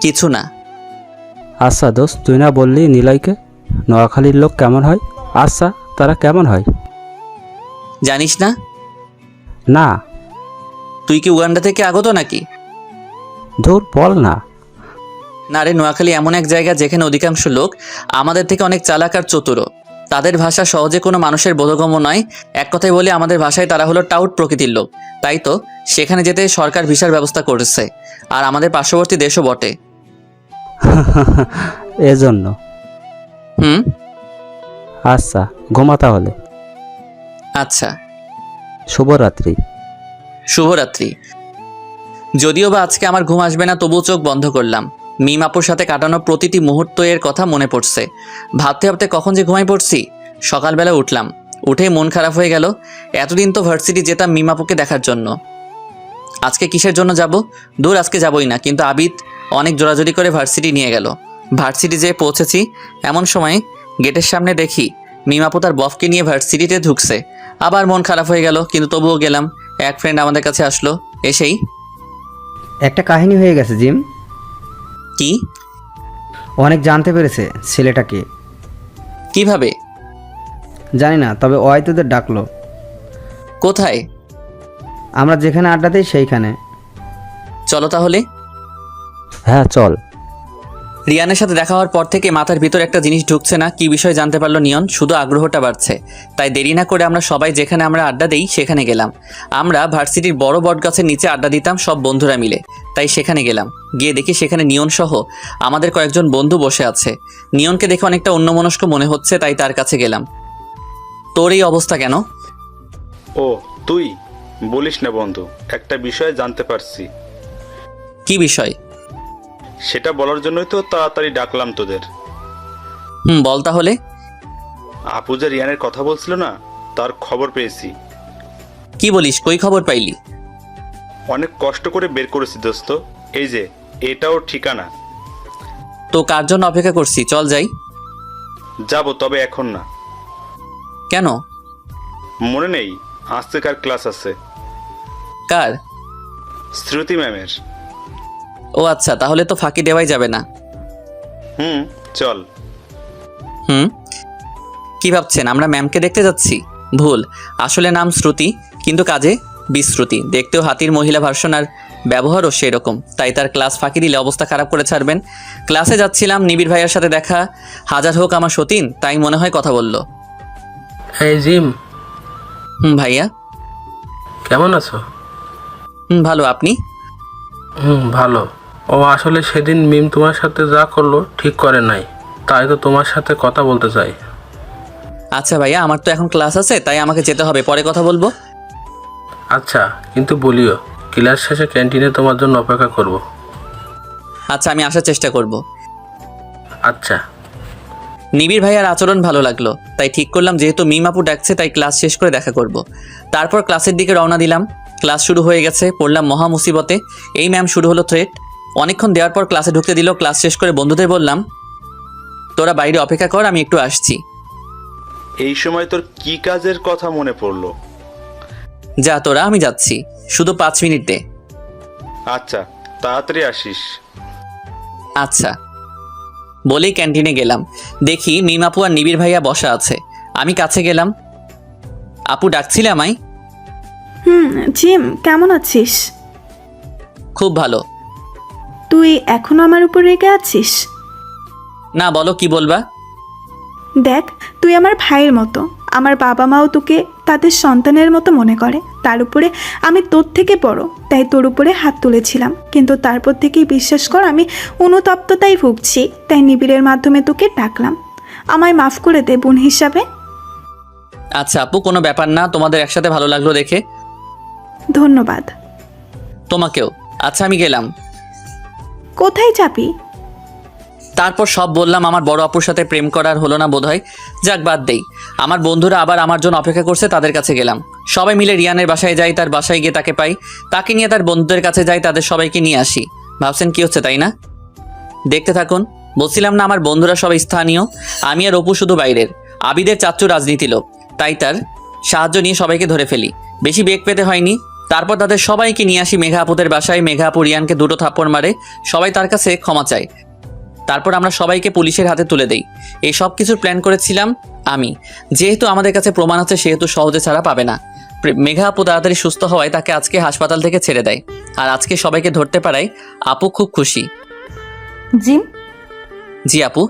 কিছু না। আচ্ছা দোস্ত, তুই না বললি নিলয়কে নোয়াখালীর লোক কেমন হয়? আচ্ছা, তারা কেমন হয়? জানিস না? না। তুই কি উগান্ডা থেকে আগত নাকি? ধুর, বল না। না রে, নোয়াখালী এমন এক জায়গা যেখানে অধিকাংশ লোক আমাদের থেকে অনেক চালাক আর চতুর। তাদের ভাষা সহজে কোনো মানুষের বোধগম্য নয়। এক কথায় বলি, আমাদের ভাষায় তারা হলো টাউট প্রকৃতির লোক। তাই তো সেখানে যেতে সরকার ভিসার ব্যবস্থা করেছে, আর আমাদের পার্শ্ববর্তী দেশও বটে। এজন্য। হুম। আচ্ছা, ঘুমা তাহলে। আচ্ছা, শুভরাত্রি। শুভরাত্রি। যদিও বা আজকে আমার ঘুম আসবে না, তবুও চোখ বন্ধ করলাম। মিম আপুর সাথে কাটানো প্রতিটি মুহূর্তের কথা মনে পড়ছে। ভাবতে ভাবতে কখন যে ঘুমাই পড়ছি। সকালবেলা উঠলাম, উঠে মন খারাপ হয়ে গেল। এতদিন তো ভার্সিটি যেতাম মিম আপুকে দেখার জন্য, আজকে কিসের জন্য যাব? দূর, আজকে যাবই না। কিন্তু আবিদ অনেক জোরাজোরি করে ভার্সিটি নিয়ে গেল। ভার্সিটি যেয়ে পৌঁছেছি, এমন সময় গেটের সামনে দেখি মিম আপু তার বফকে নিয়ে ভার্সিটিতে ঢুকছে। আবার মন খারাপ হয়ে গেল, কিন্তু তবুও গেলাম। এক ফ্রেন্ড আমাদের কাছে আসলো, এসেই একটা কাহিনী হয়ে গেছে জিম। কি? অনেক জানতে পেরেছে ছেলেটাকে। কিভাবে? জানি না, তবে ওই তোদের ডাকলো। কোথায়? আমরা যেখানে আড্ডা দিই সেইখানে। চলো তাহলে। হ্যাঁ চল। রিয়ানের সাথে দেখা হওয়ার পর থেকে মাথার ভিতর একটা জিনিস ঢুকছে না। কি বিষয় জানতে পারলো নিয়ন, শুধু আগ্রহটা বাড়ছে। তাই দেরি না করে আমরা সবাই যেখানে আমরা আড্ডা দেই সেখানে গেলাম। আমরা ভার্সিটির বড় বট গাছের নিচে আড্ডা দিতাম সব বন্ধুরা মিলে, তাই সেখানে গেলাম। গিয়ে দেখি সেখানে নিয়ন সহ আমাদের কয়েকজন বন্ধু বসে আছে। নিয়নকে দেখে অনেকটা অন্যমনস্ক মনে হচ্ছে, তাই তার কাছে গেলাম। তোর এই অবস্থা কেন? ও তুই বলিস না বন্ধু, একটা বিষয় জানতে পারছি। কি বিষয়? সেটা বলার জন্যই তো তাড়াতাড়ি ডাকলাম তোদের। বল তাহলে। আপু যে রিয়ানের কথা বলছিল না, তার খবর পেয়েছি। কি বলিস, কই খবর পাইলি? অনেক কষ্ট করে বের করেছি দোস্ত। এই যে এটাও ঠিকানা। তো কার জন্য অপেক্ষা করছি, চল যাই। যাব, তবে এখন না। কেন? মনে নেই আজকে কার ক্লাস আছে? কার? শ্রুতি ম্যামের। ও আচ্ছা, তাহলে তো ফাঁকি দেওয়াই যাবে না। চল। কি ভাবছেন আমরা ম্যামকে দেখতে যাচ্ছি? ভুল, আসলে নাম শ্রুতি, কিন্তু কাজে বিশ্রুতি। দেখতেও হাতির মহিলা ভার্সন, আর ব্যবহারও সেরকম। তাই তার ক্লাস ফাঁকি দিলে অবস্থা খারাপ করে ছাড়বেন। ক্লাসে যাচ্ছিলাম, নিবিড় ভাইয়ার সাথে দেখা। হাজার হোক আমার সতীন, তাই মনে হয় কথা বলল। এই জিম, ভাইয়া। কেমন আছো? ভালো, আপনি? ভালো। ও আসলে সেদিন মিম তোমার সাথে যা করলো ঠিক করে নাই, তাই তো তোমার সাথে কথা বলতে চাই। আচ্ছা ভাইয়া, আমার তো এখন ক্লাস আছে, তাই আমাকে যেতে হবে, পরে কথা বলবো। আচ্ছা, কিন্তু বলিও ক্লাস শেষে ক্যান্টিনে তোমার জন্য অপেক্ষা করব। আচ্ছা, আমি আসার চেষ্টা করব। আচ্ছা। নিবিড় ভাইয়ার আচরণ ভালো লাগলো, তাই ঠিক করলাম যেহেতু মিম আপু ডাকছে, তাই ক্লাস শেষ করে দেখা করব। তারপর ক্লাসের দিকে রওনা দিলাম। ক্লাস শুরু হয়ে গেছে, পড়লাম মহা মুসিবতে। এই ম্যাম শুরু হলো থ্রেট। অনেকক্ষণ দেওয়ার পর ক্লাসে ঢুকতে দিল। ক্লাস শেষ করে বন্ধুদের বললাম, তোরা বাইরে অপেক্ষা কর, আমি একটু আসছি। এই সময় তোর কি কাজের কথা মনে পড়লো? যা তোরা, আমি যাচ্ছি, শুধু 5 মিনিট দে। আচ্ছা, তাড়াতাড়ি আসিস। আচ্ছা বলেই ক্যান্টিনে গেলাম। দেখি মিম আপু আর নিবিড় ভাইয়া বসা আছে। আমি কাছে গেলাম। আপু ডাকছিলে আমায়? জিম, কেমন আছিস? খুব ভালো। তুই এখনো আমার উপর রেগে আছিস? না, বলো কি বলবা। দেখ, তুই আমার ভাইয়ের মতো। আমার বাবা মাও তোকে তাদের সন্তানের মতো মনে করে। তার উপরে আমি তোর থেকে বড়, তাই তোর উপরে হাত তুলেছিলাম। কিন্তু তারপর থেকেই বিশ্বাস কর, আমি অনুতপ্ততাই ভুগছি। তাই নিবিড়ের মাধ্যমে তোকে ডাকলাম। আমায় মাফ করে দে বোন হিসাবে। আচ্ছা আপু, কোনো ব্যাপার না, তোমাদের একসাথে ভালো লাগলো দেখে। ধন্যবাদ। তোমাকেও। আচ্ছা আমি গেলাম। কোথায় যাবি? তারপর সব বললাম। আমার বড় আপুর সাথে প্রেম করার হলো না বোধহয়। যাক, বাদ দেই। আমার বন্ধুরা আবার আমার জন্য অপেক্ষা করছে, তাদের কাছে গেলাম। সবাই মিলে রিয়ানের বাসায় যাই। তার বাসায় গিয়ে তাকে পাই। তাকে নিয়ে তার বন্ধুদের কাছে যাই, তাদের সবাইকে নিয়ে আসি। ভাবছেন কি হচ্ছে, তাই না? দেখতে থাকুন। বলছিলাম না আমার বন্ধুরা সবাই স্থানীয়, আমি আর অপু শুধু বাইরের। আবিদের চাচ্চু রাজনীতি লোক, তাই তার সাহায্য নিয়ে সবাইকে ধরে ফেলি। বেশি বেগ পেতে হয়নি। তারপর তাদের সবাইকে নিয়ে আসি মেঘা আপুদের বাসায়। মেঘা আপু রিয়ানকে 2টো থাপ্পড় মারে। সবাই তার কাছে ক্ষমা চায়। তারপর আমরা সবাইকে পুলিশের হাতে তুলে দেই। এই সব কিছুর প্ল্যান করেছিলাম আমি। যেহেতু আমাদের কাছে প্রমাণ আছে, সেহেতু সহজে ছাড়া পাবে না। মেঘা আপু তাড়াতাড়ি সুস্থ হওয়ায় তাকে আজকে হাসপাতাল থেকে ছেড়ে দেয়। আর আজকে সবাইকে ধরতে পারায় আপু খুব খুশি। জিম, জি আপু।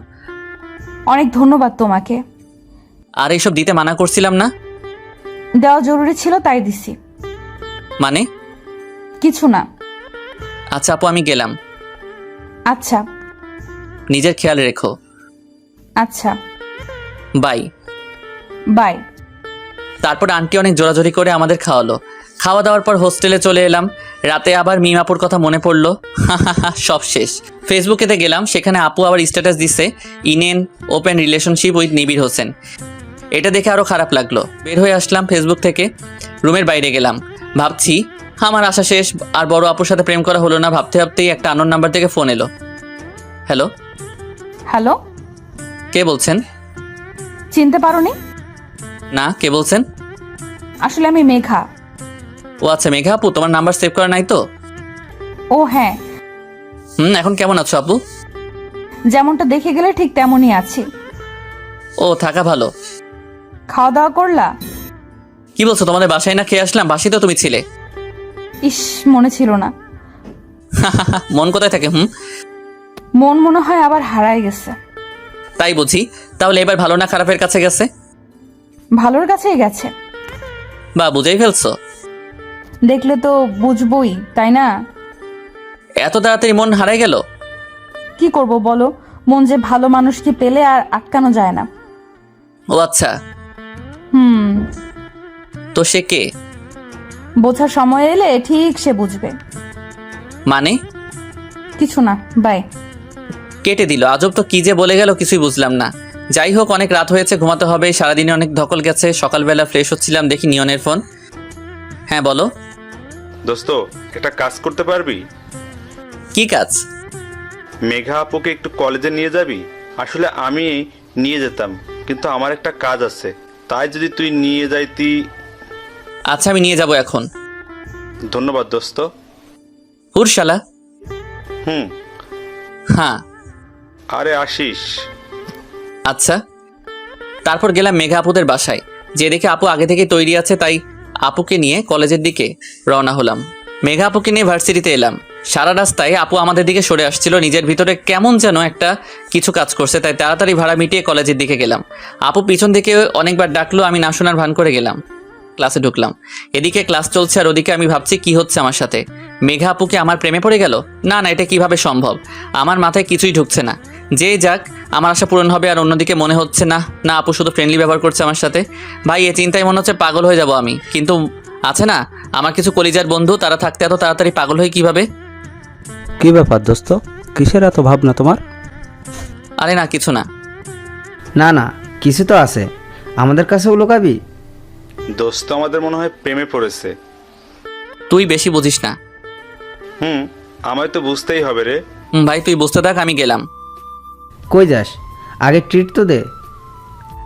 অনেক ধন্যবাদ তোমাকে। আর এইসব দিতে মানা করছিলাম না? দেওয়া জরুরি ছিল তাই দিছি। মানে? কিছু না। আচ্ছা আপু, আমি গেলাম। আচ্ছা নিজের খেয়াল রেখো। আচ্ছা বাই। বাই। তারপর আন্টি অনেক জোরাজোরি করে আমাদের খাওয়ালো। খাওয়া দাওয়ার পর হোস্টেলে চলে এলাম। রাতে আবার মিমাপুর কথা মনে পড়লো। সব শেষ। ফেসবুকেতে গেলাম, সেখানে আপু আবার স্ট্যাটাস দিচ্ছে in open relationship with Nibir Hossain. এটা দেখে আরও খারাপ লাগলো। বের হয়ে আসলাম ফেসবুক থেকে, রুমের বাইরে গেলাম। ভাবছি আমার আশা শেষ, আর বড় আপুর সাথে প্রেম করা হলো না। ভাবতে ভাবতেই একটা আননোন নাম্বার থেকে ফোন এলো। হ্যালো, হ্যালো, কে বলছেন? চিনতে পারোনি? না, কে বলছেন? আসলে আমি মেঘা। ও আচ্ছা, মেঘা আপু, তোমার নাম্বার সেভ করা নাই তো? ও হ্যাঁ, এখন কেমন আছো আপু? যেমনটা দেখে গেলে ঠিক তেমনই আছি। ও, থাকা ভালো। খাওয়া দাওয়া করলা? কি বলছো, তোমাদের বাসায় না খেয়ে আসলাম? বাসায় তো তুমি ছিলে। ইস, মনে ছিল না। মন কোথায় থাকে? মন মনে হয় আবার হারায় গেছে। তাই বুঝি। তাহলে এবার ভালো না খারাপের কাছে গেছে? ভালোর কাছেই গেছে। বা, বুঝেই ফেলছো? দেখলে তো বুঝবই, তাই না? এত তাড়াতাড়ি মন হারাই গেল? কি করব বলো, মন যে ভালো মানুষকে পেলে আর আটকানো যায় না। ও আচ্ছা, হুম, তো সে কে? বোঝার সময় এলে ঠিক সে বুঝবে। মানে? কিছু না, বাই। কেটে দিল। আজব তো, কি যে বলে গেল কিছুই বুঝলাম না। যাই হোক, অনেক রাত হয়েছে, ঘুমাতে হবে। সারাদিনে অনেক ধকল গেছে। সকালবেলা ফ্রেশ হচ্ছিলাম, দেখি নিয়নের ফোন। হ্যাঁ বলো। দোস্ত, একটা কাজ করতে পারবি? কি কাজ? মেঘা আপুকে একটু কলেজে নিয়ে যাবি? আসলে আমি নিয়ে যেতাম, কিন্তু আমার একটা কাজ আছে, তাই যদি তুই নিয়ে যাইতি। আচ্ছা, আমি নিয়ে যাব এখন। ধন্যবাদ দোস্ত। হুরশালা। হুম। হ্যাঁ। আরে আসিস। আচ্ছা। তারপর গেলাম মেঘা আপুদের বাসায়। যে দেখে আপু আগে থেকে তৈরি আছে, তাই আপুকে নিয়ে কলেজের দিকে রওনা হলাম। মেঘা আপুকে নিয়ে ভার্সিটিতে এলাম। সারা রাস্তায় আপু আমাদের দিকে সরে আসছিল। নিজের ভিতরে কেমন যেন একটা কিছু কাজ করছে, তাই তাড়াতাড়ি ভাড়া মিটিয়ে কলেজের দিকে গেলাম। আপু পিছন থেকে অনেকবার ডাকলো, আমি না শোনার ভান করে গেলাম। ক্লাসে ঢুকলাম। এদিকে ক্লাস চলছে আর ওদিকে আমি ভাবছি কি হচ্ছে আমার সাথে। মেঘা আপুকে আমার প্রেমে পড়ে গেল? না না, এটা কিভাবে সম্ভব? আমার মাথায় কিছুই ঢুকছে না। যে যাক, আমার আশা পূরণ হবে। আর অন্যদিকে মনে হচ্ছে না না, আপু শুধু ফ্রেন্ডলি ব্যবহার করছে আমার সাথে। ভাই, এ চিন্তায় মনে হচ্ছে পাগল হয়ে যাব আমি। কিন্তু আছে না আমার কিছু কলিজার বন্ধু, তারা থাকতে এত তাড়াতাড়ি পাগল হয়ে কিভাবে? কি ব্যাপার দোস্ত, কিসের এত ভাবনা তোমার? আরে না, কিছু না। না না, কিছু তো আছে। আমাদের কাছেও লুকাবি? দোস্ত আমাদের মনে হয় প্রেমে পড়েছে। তুই বেশি বুঝিস না। আমায় তো বুঝতেই হবে রে। ভাই তুই বুঝতে থাক, আমি গেলাম। কই যাস? আগে ট্রিট তো দে।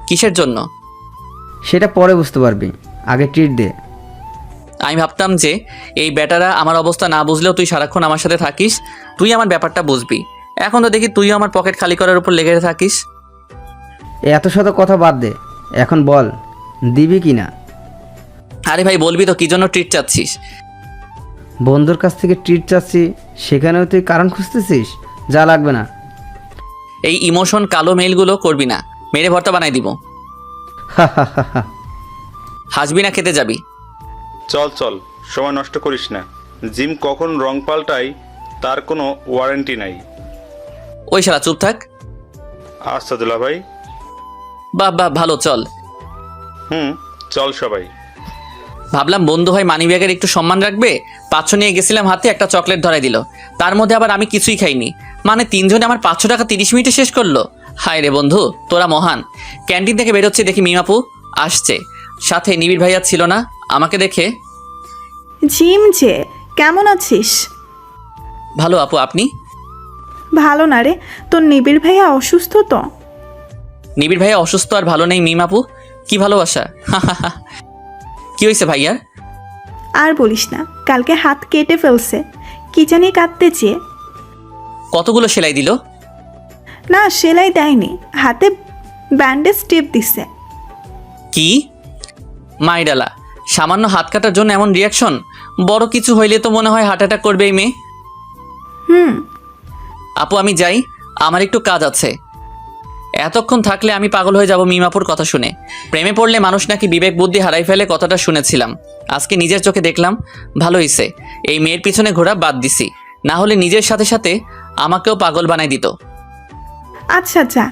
কিসের জন্য? সেটা পরে বুঝতে পারবি, আগে ট্রিট দে। আমি ভাবতাম যে এই বেটারা আমার অবস্থা না বুঝলেও তুই সারাক্ষণ আমার সাথে থাকিস, তুই আমার ব্যাপারটা বুঝবি। এখন তো দেখি তুইও আমার পকেট খালি করার উপর লেগে থাকিস। এত শত কথা বাদ দে, এখন বল দিবি কি না? আরে ভাই বলবি তো, কি জন্য ট্রিট চাচ্ছিস? বন্ধুর কাছ থেকে ট্রিট চাচ্ছি, সেখানেও তুই কারণ খুঁজতেছিস? যা, লাগবে না। এই ইমোশন কালো মেইলগুলো করবি না, মেরে ভর্তা বানাই দিব। হাসবি না খেতে যাবি? চল চল, সময় নষ্ট করিস না। জিম কখন রং পাল্টাই তার কোনো ওয়ারেন্টি নাই। ওই শালা চুপ থাক। আচ্ছা দুলা ভাই। বাহ বাহ, ভালো, চল। চল সবাই। ভাবলাম বন্ধু হয় মানিব্যাগের একটু সম্মান রাখবে। 500 নিয়ে গেছিলাম হাতে, একটা চকলেট ধরাই দিল। তার মধ্যে আবার আমি কিছুই খাইনি। মানে 3 জনে আমার 500 টাকা 30 মিনিটে শেষ করলো। হায় রে বন্ধু, তোরা মহান। ক্যান্টিন থেকে বেরোচ্ছে, দেখি মিমাপু আসছে, সাথে নিবিড় ভাইয়া ছিল না। আমাকে দেখে, জিম যে, কেমন আছিস? ভালো আপু, আপনি? ভালো না রে, তোর নিবিড় ভাইয়া অসুস্থ তো। নিবিড় ভাইয়া অসুস্থ আর ভালো নেই? মিমাপু কি ভালোবাসা! কি হয়েছে ভাইয়ার? আর বলিস না, কালকে হাত কেটে ফেলছে, কি জানি কাটতে চেয়ে। কতগুলো সেলাই দিল? না, সেলাই দেয়নি, হাতে ব্যান্ডেজ টেপ দিছে। কি মাইডালা, সামান্য হাত কাটার জন্য এমন রিয়াকশন? বড় কিছু হইলে তো মনে হয় হার্ট অ্যাটাক করবে এই মেয়ে। হুম। আপু আমি যাই, আমার একটু কাজ আছে। এতক্ষণ থাকলে আমি পাগল হয়ে যাব মিমাপুর কথা শুনে। প্রেমে পড়লে মানুষ নাকি বিবেক বুদ্ধি হারাই ফেলে, কথাটা শুনেছিলাম। আজকে নিজের চোখে দেখলাম। ভালো হইছে এই মেয়ের পিছনে ঘোরা বাদ দিছি, না হলে নিজের সাথে সাথে আমাকেও পাগল বানাই দিত। আচ্ছা যা।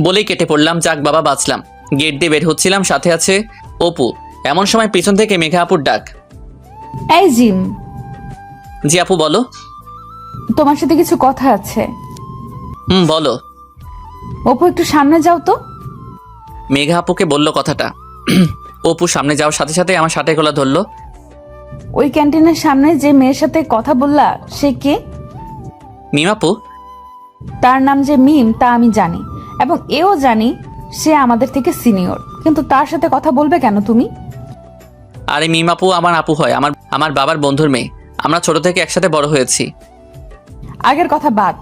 বলেই কেটে পড়লাম। যাক বাবা, বাঁচলাম। গেট দিয়ে বের হচ্ছিলাম, সাথে আছে অপু। এমন সময় পিছন থেকে মেঘা আপুর ডাক। এই জিম, জি আপু বলো। তোমার সাথে কিছু কথা আছে। বলো। অপু একটু সামনে যাও তো। মেঘা আপুকে বলল কথাটা। অপু সামনে যাওয়ার সাথে সাথে আমার সাথে গলা ধরলো। ওই ক্যান্টিনের সামনে যে মেয়ের সাথে কথা বললা সে কে? মিমাপু। তার নাম যে মিম তা আমি জানি, এবং এও জানি সে আমাদের থেকে সিনিয়র, কিন্তু তার সাথে কথা বলবে কেন তুমি? আরে মিমাপু আমার আপু হয়, আমার বাবার বন্ধুর মেয়ে। আমরা ছোট থেকে একসাথে বড় হয়েছি। আগের কথা বাদ,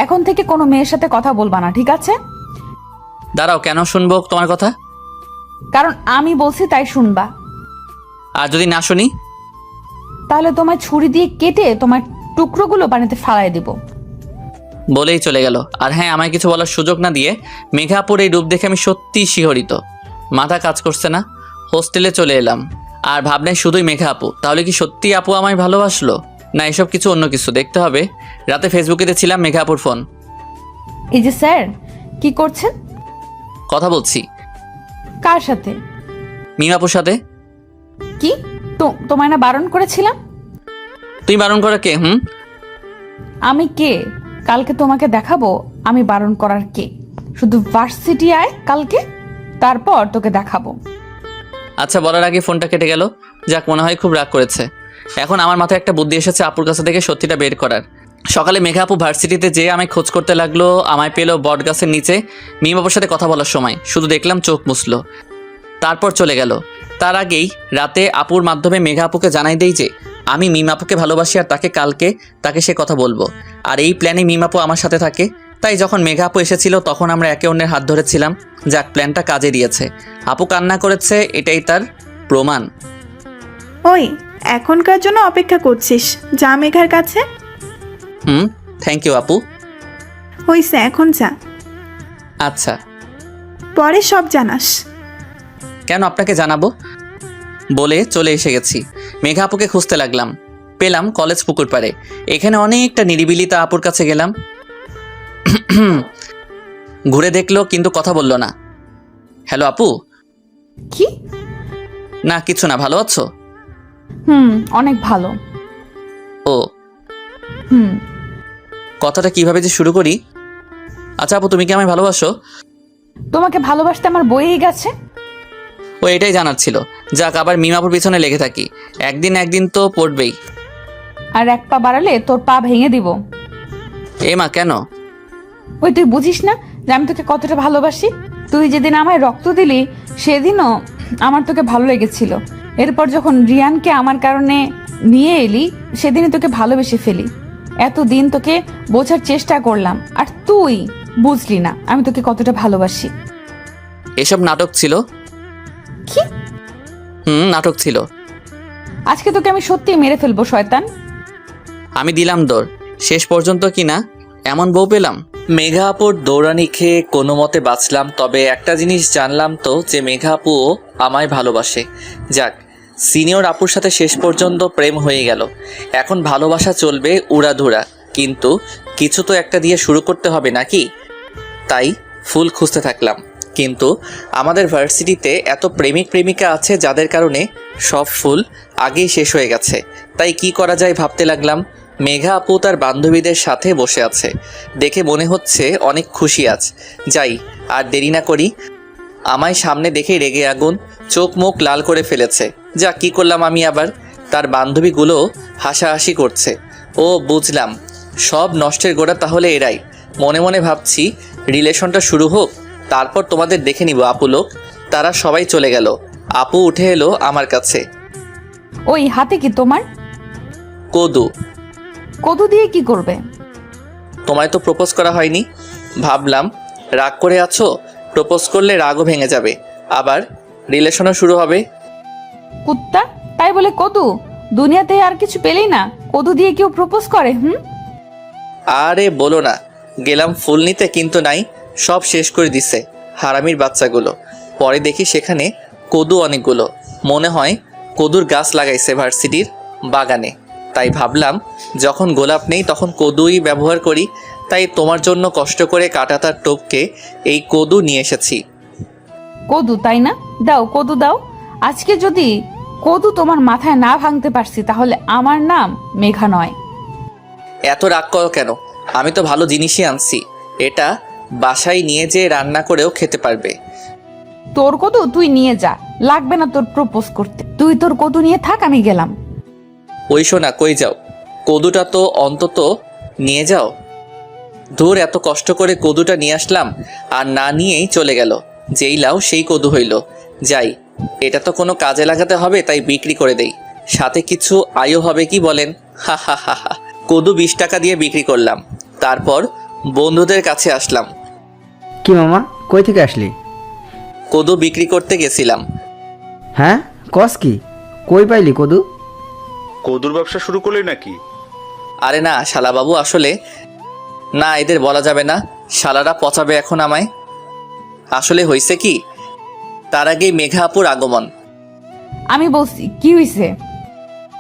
এখন থেকে কোনো মেয়ের সাথে কথা বলবা না, ঠিক আছে? দাঁড়াও, কেন শুনবো তোমার কথা? কারণ আমি বলছি তাই শুনবা। আর যদি না শুনি? তাহলে তোমার ছুরি দিয়ে কেটে তোমার টুকরোগুলো পানিতে ফালাই দিব। বলেই চলে গেল। আর হ্যাঁ, আমায় কিছু বলার সুযোগ না দিয়ে মেঘা আপুর এই রূপ দেখে আমি সত্যিই শিহরিত। মাথা কাজ করছে না। হোস্টেলে চলে এলাম আর ভাবনায় শুধুই মেঘা আপু। তাহলে কি সত্যি আপু আমায় ভালোবাসলো, না এসব কিছু অন্য কিছু? দেখতে হবে। রাতে ফেসবুকেতে ছিলাম, মেঘা আপুর ফোন। এই যে স্যার, কি করছেন? কথা বলছি। কার সাথে? মিমাপুর সাথে। কি তোমায় না বারণ করেছিলাম? তুই বারণ করে কে? আমি কে কালকে তোমাকে দেখাবো। আমি বারণ করার কে? শুধু ভার্সিটি আয় কালকে, তারপর তোকে দেখাবো। আচ্ছা, বলার আগে ফোনটা কেটে গেল। যাক, মনে হয় খুব রাগ করেছে। এখন আমার মাথায় একটা বুদ্ধি এসেছে আপুর কাছে থেকে সত্যিটা বের করার। সকালে মেঘা আপু ভার্সিটিতে যেয়ে আমায় খোঁজ করতে লাগলো। আমায় পেলো বট গাছের নিচে মিমাপুর সাথে কথা বলার সময়। শুধু দেখলাম চোখ মুছলো, তারপর চলে গেল। তার আগেই রাতে আপুর মাধ্যমে মেঘা আপুকে জানাই দেই যে আমি মিমাপুকে ভালোবাসি আর তাকে সে কথা বলবো। আর এই প্ল্যানে মিমাপু আমার সাথে থাকে। তাই যখন মেঘা আপু এসেছিল তখন আমরা একে অন্যের হাত ধরেছিলাম। যাক, প্ল্যানটা কাজে দিয়েছে। আপু কান্না করেছে, এটাই তার প্রমাণ। ওই এখনকার জন্য অপেক্ষা করছিস, যা মেঘার কাছে। থ্যাংক ইউ আপু। হইছে, এখন যা। আচ্ছা। পরে সব জানাস। কেন আপনাকে জানাবো? বলে চলে এসে গেছি। মেঘা আপুকে খুঁজতে লাগলাম। পেলাম কলেজ পুকুর পাড়ে। এখানে অনেকটা নিরিবিলি, তা আপুর কাছে গেলাম। ঘুরে দেখলো কিন্তু কথা বললো না। হ্যালো আপু। কি? না কিছু না, ভালো আছো? অনেক ভালো। ও কথাটা কিভাবে যে শুরু করি। আচ্ছা আপু, তুমি কি আমায় ভালোবাসো? তোমাকে ভালোবাসতে আমার বইয়ে গেছে। ও এটাই জানার ছিল। যাক, আবার মিমাপুর পিছনে লেগে থাকি। একদিন তো পড়বেই। আর এক পা বাড়ালে তোর পা ভেঙে দিব। এ মা, কেন? ওই তুই বুঝিস না যে আমি তোকে কতটা ভালোবাসি? তুই যেদিন আমায় রক্ত দিলি সেদিনও আমার তোকে ভালো লেগেছিল। এরপর যখন রিয়ানকে আমার কারণে নিয়ে এলি সেদিনই তোকে ভালোবেসে ফেলি। এতদিন তোকে বোঝার চেষ্টা করলাম আর তুই বুঝলি না আমি তোকে কতটা ভালোবাসি। এসব নাটক ছিল। কি? নাটক ছিল। আজকে তোকে আমি সত্যি মেরে ফেলবো শয়তান। আমি দিলাম দৌড়, শেষ পর্যন্ত কিনা এমন বউ পেলাম। মেঘা আপুর দৌড়ানি খেয়ে কোনো মতে বাঁচলাম। তবে একটা জিনিস জানলাম তো, যে মেঘা আপুও আমায় ভালোবাসে। যাক, সিনিয়র আপুর সাথে শেষ পর্যন্ত প্রেম হয়ে গেল। এখন ভালোবাসা চলবে উড়াধুরা, কিন্তু কিছু তো একটা দিয়ে শুরু করতে হবে নাকি? তাই ফুল খুঁজতে থাকলাম। কিন্তু আমাদের ভার্সিটিতে এত প্রেমিক প্রেমিকা আছে যাদের কারণে সব ফুল আগেই শেষ হয়ে গেছে। তাই কি করা যায় ভাবতে লাগলাম। মেঘা আপু তার বান্ধবীদের সাথে বসে আছে, দেখে মনে হচ্ছে অনেক খুশি আছে। যাই, আর দেরি না করি। আমায় সামনে দেখে রেগে আগুন, চোখ মুখ লাল করে ফেলেছে। যা, কি করলাম আমি আবার? তার বান্ধবীগুলো হাসাহাসি করছে। ও বুঝলাম, সব নষ্টের গোড়া তাহলে এরাই। মনে মনে ভাবছি রিলেশনটা শুরু হোক, তারপর তোমাদের দেখে নিব আপু লোক। তারা সবাই চলে গেল। আপু উঠে এলো আমার কাছে। ওই হাতে কি তোমার? কদু। কদু দিয়ে কি করবে? তোমায় তো প্রপোজ করা হয়নি। ভাবলাম রাগ করে আছো, প্রপোজ করলে রাগও ভেঙে যাবে, আবার রিলেশনও শুরু হবে। কুত্তা, তাই বলে কদু? দুনিয়াতে আর কিছু পেলেই না কদু দিয়ে কেউ প্রপোজ করে? আরে বলো না, গেলাম ফুল নিতে, কিন্তু নাই, সব শেষ করে দিছে হারামির বাচ্চাগুলো। পরে দেখি সেখানে কদু অনেকগুলো, মনে হয় কদুর গাছ লাগাইছে ভার্সিটির বাগানে। তাই ভাবলাম যখন গোলাপ নেই তখন কদুই ব্যবহার করি, তাই তোমার জন্য কষ্ট করে কাঁটাতার টোপকে এই কদু নিয়ে এসেছি। কদু তাই না? দাও কদু দাও। আজকে যদি কদু তোমার মাথায় না ভাঙতে পারছি তাহলে আমার নাম মেঘা নয়। এত রাগ করো কেন? আমি তো ভালো জিনিসই আনছি, এটা বাসায় নিয়ে যেয়ে রান্না করেও খেতে পারবে। তোর কদু তুই নিয়ে যা, লাগবে না তোর প্রপোজ করতে। তুই তোর কদু নিয়ে থাক, আমি গেলাম। ওই শোনা, কই যাও? কদুটা তো অন্তত নিয়ে যাও। ধুর, এত কষ্ট করে কদুটা নিয়ে আসলাম আর না নিয়েই চলে গেল। যেই লাও সেই কদু হইল। যাই, এটা তো কোনো কাজে লাগাতে হবে, তাই বিক্রি করে দেই, সাথে কিছু আয়ও হবে, কি বলেন? হা হা হা হা। কদু 20 টাকা দিয়ে বিক্রি করলাম। তারপর বন্ধুদের কাছে আসলাম। কি মামা, কই থেকে আসলি? কদু বিক্রি করতে গেছিলাম। হ্যাঁ, কস কি? কই পাইলি কদু? কদুর ব্যবসা শুরু করলি নাকি? আরে না শালাবাবু, আসলে না, এদের বলা যাবে না, শালারা পচাবে এখন আমায়। আসলে হয়েছে কি, তার আগেই মেঘা আপুর আগমন। আমি বলছি, কি হইছে?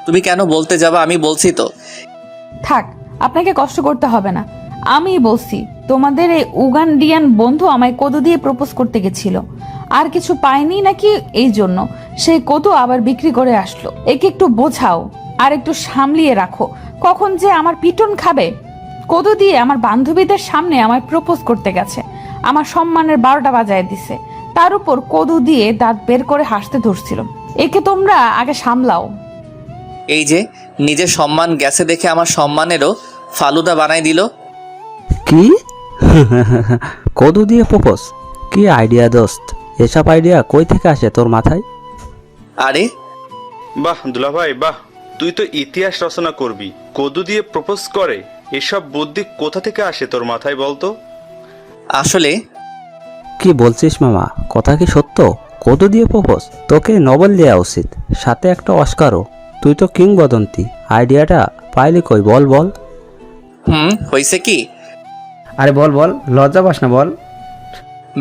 তুমি কেন বলতে যাবা? আমি বলছি তো। থাক, আপনাকে কষ্ট করতে হবে না, আমি বলছি। তোমাদের এই উগান্ডিয়ান বন্ধু আমায় কদু দিয়ে প্রপোজ করতে গেছিল, আর কিছু পায়নি নাকি, এই জন্য সেই কদু আবার বিক্রি করে আসলো। একে একটু বোঝাও আর একটু সামলিয়ে রাখো, কখন যে আমার পিটন খাবে। কদু দিয়ে আমার বান্ধবীদের সামনে আমায় প্রপোজ করতে গেছে, আমার সম্মানের 12টা বাজায় দিছে। তার উপর কদু দিয়ে দাঁত বের করে হাসতে ধরছিল। একে তোমরা আগে সামলাও। এই যে নিজের সম্মান গেছে দেখে আমার সম্মানেরও ফালুদা বানাই দিল। কি? কদু দিয়ে প্রপোজ? কি আইডিয়া দোস্ত, এসব আইডিয়া কই থেকে আসে তোর মাথায়? আরে বাহ দুলাভাই বাহ, তুই তো ইতিহাস রচনা করবি। কদু দিয়ে প্রপোজ করে, এসব বুদ্ধি কোথা থেকে আসে তোর মাথায় বলতো? আসলে কি বলছিস মামা, কথা কি সত্য? কদু দিয়ে প্রপোজ? তোকে নোবেল দেওয়া উচিত, সাথে একটা অস্কারও। তুই তো কিংবদন্তি। আইডিয়াটা পাইলি কই, বল বল। হয়েছে কি? আরে বল বল, লজ্জা পাস না, বল।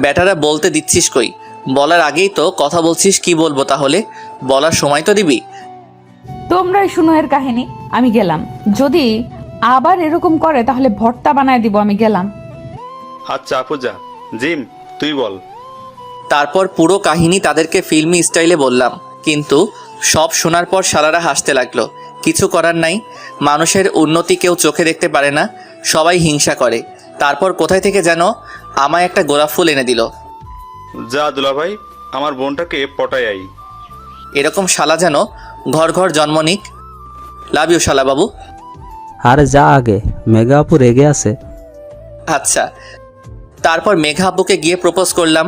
ব্যাটারা বলতে দিচ্ছিস কই? বলার আগেই তো কথা বলছিস, কি বলবো তাহলে? বলার সময় তো দিবি। তোমরাই শুনো এর কাহিনী, আমি গেলাম। যদি আবার এরকম করে তাহলে ভর্তা বানায় দিব, আমি গেলাম। আচ্ছা আপু যা। জিম, তুই বল। তারপর পুরো কাহিনী তাদেরকে ফিল্মি স্টাইলে বললাম, কিন্তু সব শোনার পর শালারা হাসতে লাগলো। কিছু করার নাই, মানুষের উন্নতি কেউ চোখে দেখতে পারে না, সবাই হিংসা করে। তারপর কোথায় থেকে যেন আমায় একটা গোলাপ ফুল এনে দিল। যা দুলাভাই, আমার বোনটাকে পটাই আই। এরকম শালা যেন ঘর ঘর জন্ম নিক। লাভ ইউ শালা বাবু। আরে যা আগে, মেঘা আপু রেগে আছে। আচ্ছা, তারপর মেঘা আপুকে গিয়ে প্রপোজ করলাম।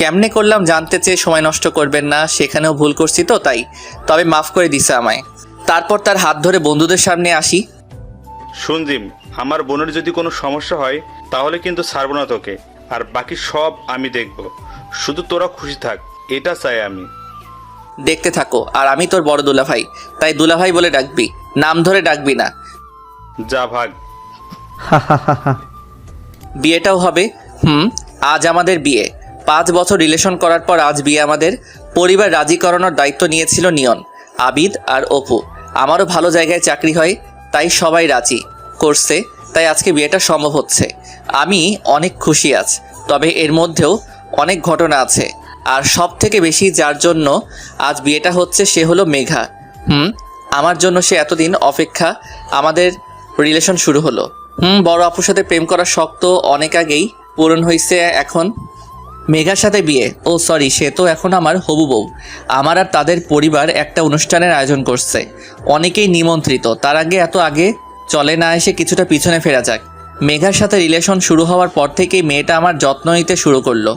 কেমনে করলাম জানতে চেয়ে সময় নষ্ট করবেন না, সেখানেও ভুল করছি তো তাই, তবে মাফ করে দিছে আমায়। তারপর তার হাত ধরে বন্ধুদের সামনে আসি। শুন জিম, আমার বোনের যদি কোনো সমস্যা হয় তাহলে কিন্তু ছাড়বো না তোকে, আর বাকি সব আমি দেখব। শুধু তোরা খুশি থাক, এটা চাই আমি। দেখতে থাকো, আর আমি তোর বড় দুলাভাই, তাই দুলাভাই বলে ডাকবি, নাম ধরে ডাকবি না। যা ভাগ। বিয়েটাও হবে। আজ আমাদের বিয়ে। 5 বছর রিলেশন করার পর আজ বিয়ে আমাদের। পরিবার রাজি করানোর দায়িত্ব নিয়েছিল নিয়ন, আবিদ আর অপু। আমারও ভালো জায়গায় চাকরি হয়, তাই সবাই রাজি করছে, তাই আজকে বিয়েটা সম্ভব হচ্ছে। আমি অনেক খুশি আজ, তবে এর মধ্যেও অনেক ঘটনা আছে। আর সব থেকে বেশি যার জন্য আজ বিয়েটা হচ্ছে সে হলো মেঘা। আমার জন্য সে এতদিন অপেক্ষা। আমাদের রিলেশন শুরু হলো। বড় আপুর সাথে প্রেম করার শখ তো অনেক আগেই পূরণ হয়েছে। এখন মেঘার সাথে বিয়ে, ও সরি, সে তো এখন আমার হবু বউ। আমার আর তাদের পরিবার একটা অনুষ্ঠানের আয়োজন করছে, অনেকেই নিমন্ত্রিত। তার আগে এত আগে চলে না এসে কিছুটা পিছনে ফেরা যাক। মেঘার সাথে রিলেশন শুরু হওয়ার পর থেকেই মেয়েটা আমার যত্ন নিতে শুরু করলো,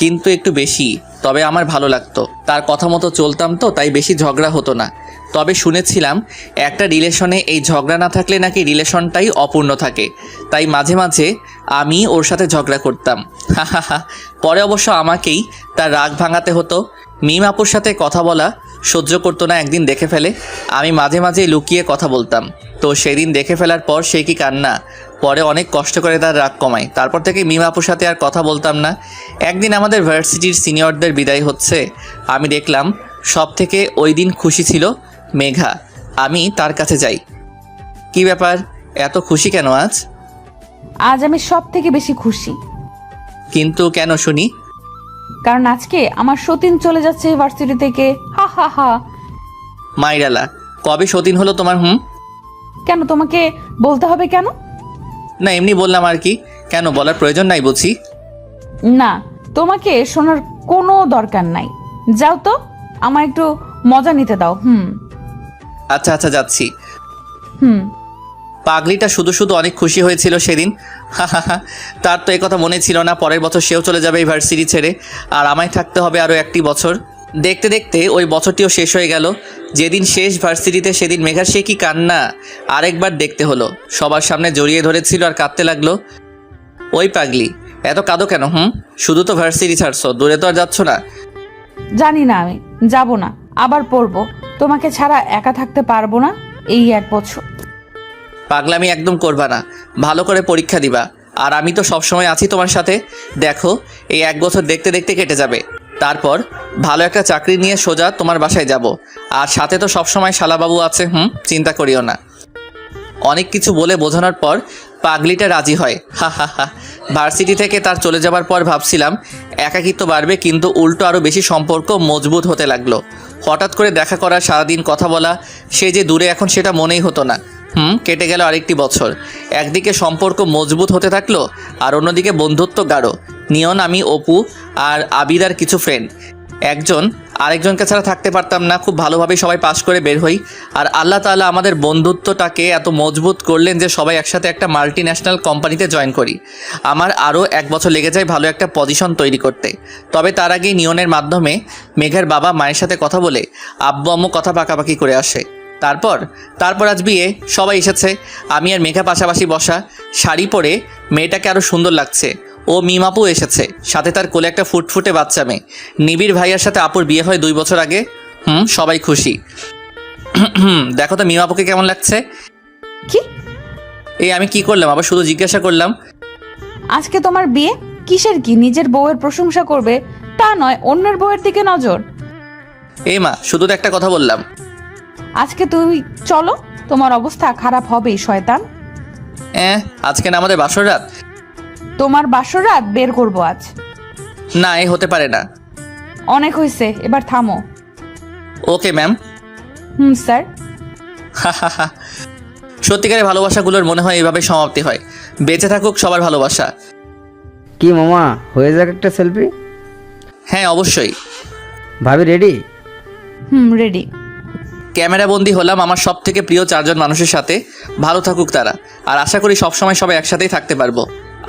কিন্তু একটু বেশি। তবে আমার ভালো লাগতো, তার কথা মতো চলতাম তো, তাই বেশি ঝগড়া হতো না। তবে শুনেছিলাম একটা রিলেশনে এই ঝগড়া না থাকলে নাকি রিলেশনটাই অপূর্ণ থাকে, তাই মাঝে মাঝে আমি ওর সাথে ঝগড়া করতাম। পরে অবশ্য আমাকেই তার রাগ ভাঙাতে হতো। মিম আপুর সাথে কথা বলা সহ্য করতো না, একদিন দেখে ফেলে। আমি মাঝে মাঝে লুকিয়ে কথা বলতাম, তো সেদিন দেখে ফেলার পর সে কি কান্না। পরে অনেক কষ্ট করে তার রাগ কমাই। তারপর থেকে মিম আপুর সাথে আর কথা বলতাম না। একদিন আমাদের ভার্সিটির সিনিয়রদের বিদায় হচ্ছে, আমি দেখলাম সব থেকে ওই দিন খুশি ছিল মেঘা। আমি তার কাছে যাই। কি ব্যাপার, এত খুশি কেন আজ? আজ আমি সব থেকে বেশি খুশি, কিন্তু কেন শুনি? কারণ আজকে আমার সতীন চলে যাচ্ছে ইউনিভার্সিটি থেকে। হা হা হা। মাইরালা, কবে সতীন হলো তোমার? কেন তোমাকে বলতে হবে কেন? না, এমনি বললাম আর কি। কেন, বলার প্রয়োজন নাই বুঝি? না, তোমাকে শোনার কোনো দরকার নাই। যাও তো, আমার একটু মজা নিতে দাও। আচ্ছা আচ্ছা, যাচ্ছি। হুম। পাগলিটা শুধু শুধু অনেক খুশি হয়েছিল সেদিন। তার তো এই কথা মনে ছিল না পরের বছর সেও চলে যাবে ইউনিভার্সিটি ছেড়ে, আর আমায় থাকতে হবে আরও একটি বছর। দেখতে দেখতে ওই বছরটিও শেষ হয়ে গেল। যেদিন শেষ ভার্সিটিতে সেদিন মেঘার সে কি কান্না, আরেকবার দেখতে হলো। সবার সামনে জড়িয়ে ধরেছিল আর কাঁদতে লাগলো। ওই পাগলি, এত কাঁদো কেন? শুধু তো ভার্সিটি ছাড়ছো, দূরে তো আর যাচ্ছ না। জানি না, আমি যাব না, আবার পড়বো। তোমাকে ছাড়া একা থাকতে পারবো না এই 1 বছর। পাগলামি একদম করবা না, ভালো করে পরীক্ষা দিবা। আর আমি তো সবসময় আছি তোমার সাথে। দেখো, এই 1 বছর দেখতে দেখতে কেটে যাবে। তারপর ভালো একটা চাকরি নিয়ে সোজা তোমার বাসায় যাব। আর সাথে তো সবসময় শালাবাবু আছে। চিন্তা করিও না। অনেক কিছু বলে বোঝানোর পর পাগলিটা রাজি হয়। হা হা হা। ভার্সিটি থেকে তার চলে যাবার পর ভাবছিলাম একাকিত্ব বাড়বে, কিন্তু উল্টো আরও বেশি সম্পর্ক মজবুত হতে লাগলো। হঠাৎ করে দেখা করা, সারাদিন কথা বলা, সে যে দূরে এখন সেটা মনেই হতো না। কেটে গেল আরেকটি বছর। একদিকে সম্পর্ক মজবুত হতে থাকলো, আর অন্যদিকে বন্ধুত্ব গাঢ়। নিয়ন, আমি, অপু আর আবিদার কিছু ফ্রেন্ড একজন আরেকজনকে ছাড়া থাকতে পারতাম না। খুব ভালোভাবে সবাই পাশ করে বের হই। আর আল্লাহ তাআলা আমাদের বন্ধুত্বটাকে এত মজবুত করলেন যে সবাই একসাথে একটা মাল্টি ন্যাশনাল কোম্পানিতে জয়েন করি। আমার আরও 1 বছর লেগে যায় ভালো একটা পজিশন তৈরি করতে। তবে তার আগেই নিয়নের মাধ্যমে মেঘার বাবা মায়ের সাথে কথা বলে আব্বু আম্মু কথা পাকাপাকি করে আসে। তারপর আজ বিয়ে, সবাই এসেছে। আমি আর মেঘা পাশাপাশি বসা, শাড়ি পরে মেয়েটাকে আরও সুন্দর লাগছে। ও মিমাপু এসেছে, সাথে তার কোলে একটা ফুটফুটে বাচ্চা মেয়ে। নিবিড় ভাইয়ার সাথে আপুর বিয়ে হয় 2 বছর আগে। সবাই খুশি। দেখো তো মিমাপুকে কেমন লাগছে? কি? এই আমি কি করলাম, আবার শুধু জিজ্ঞাসা করলাম। আজকে তোমার বিয়ে, কিসের কি নিজের বউয়ের প্রশংসা করবে তা নয়, অন্যের বউয়ের দিকে নজর। এই মা, শুধু তো একটা কথা বললাম। আজকে তুই চলো, তোমার অবস্থা খারাপ হবেই শয়তান। আজকে না আমাদের বাসর রাত? তোমার বাসর রাত বের করবো আজ। না, এ হতে পারে না। অনেক হয়েছে, এবার থামো। Okay ma'am. স্যার। সত্যিকারের ভালোবাসাগুলোর মনে হয় এভাবে সমাপ্তি হয়। বেঁচে থাকুক সবার ভালোবাসা। কি মামা, হয়ে যাক একটা সেলফি? হ্যাঁ, অবশ্যই। ভাবি রেডি? রেডি। ক্যামেরা বন্দি হলাম আমার সব থেকে প্রিয় 4 জন মানুষের সাথে। ভালো থাকুক তারা, আর আশা করি সবসময় সবাই একসাথেই থাকতে পারবো।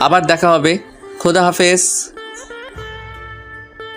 আবার দেখা হবে। খোদা হাফেজ।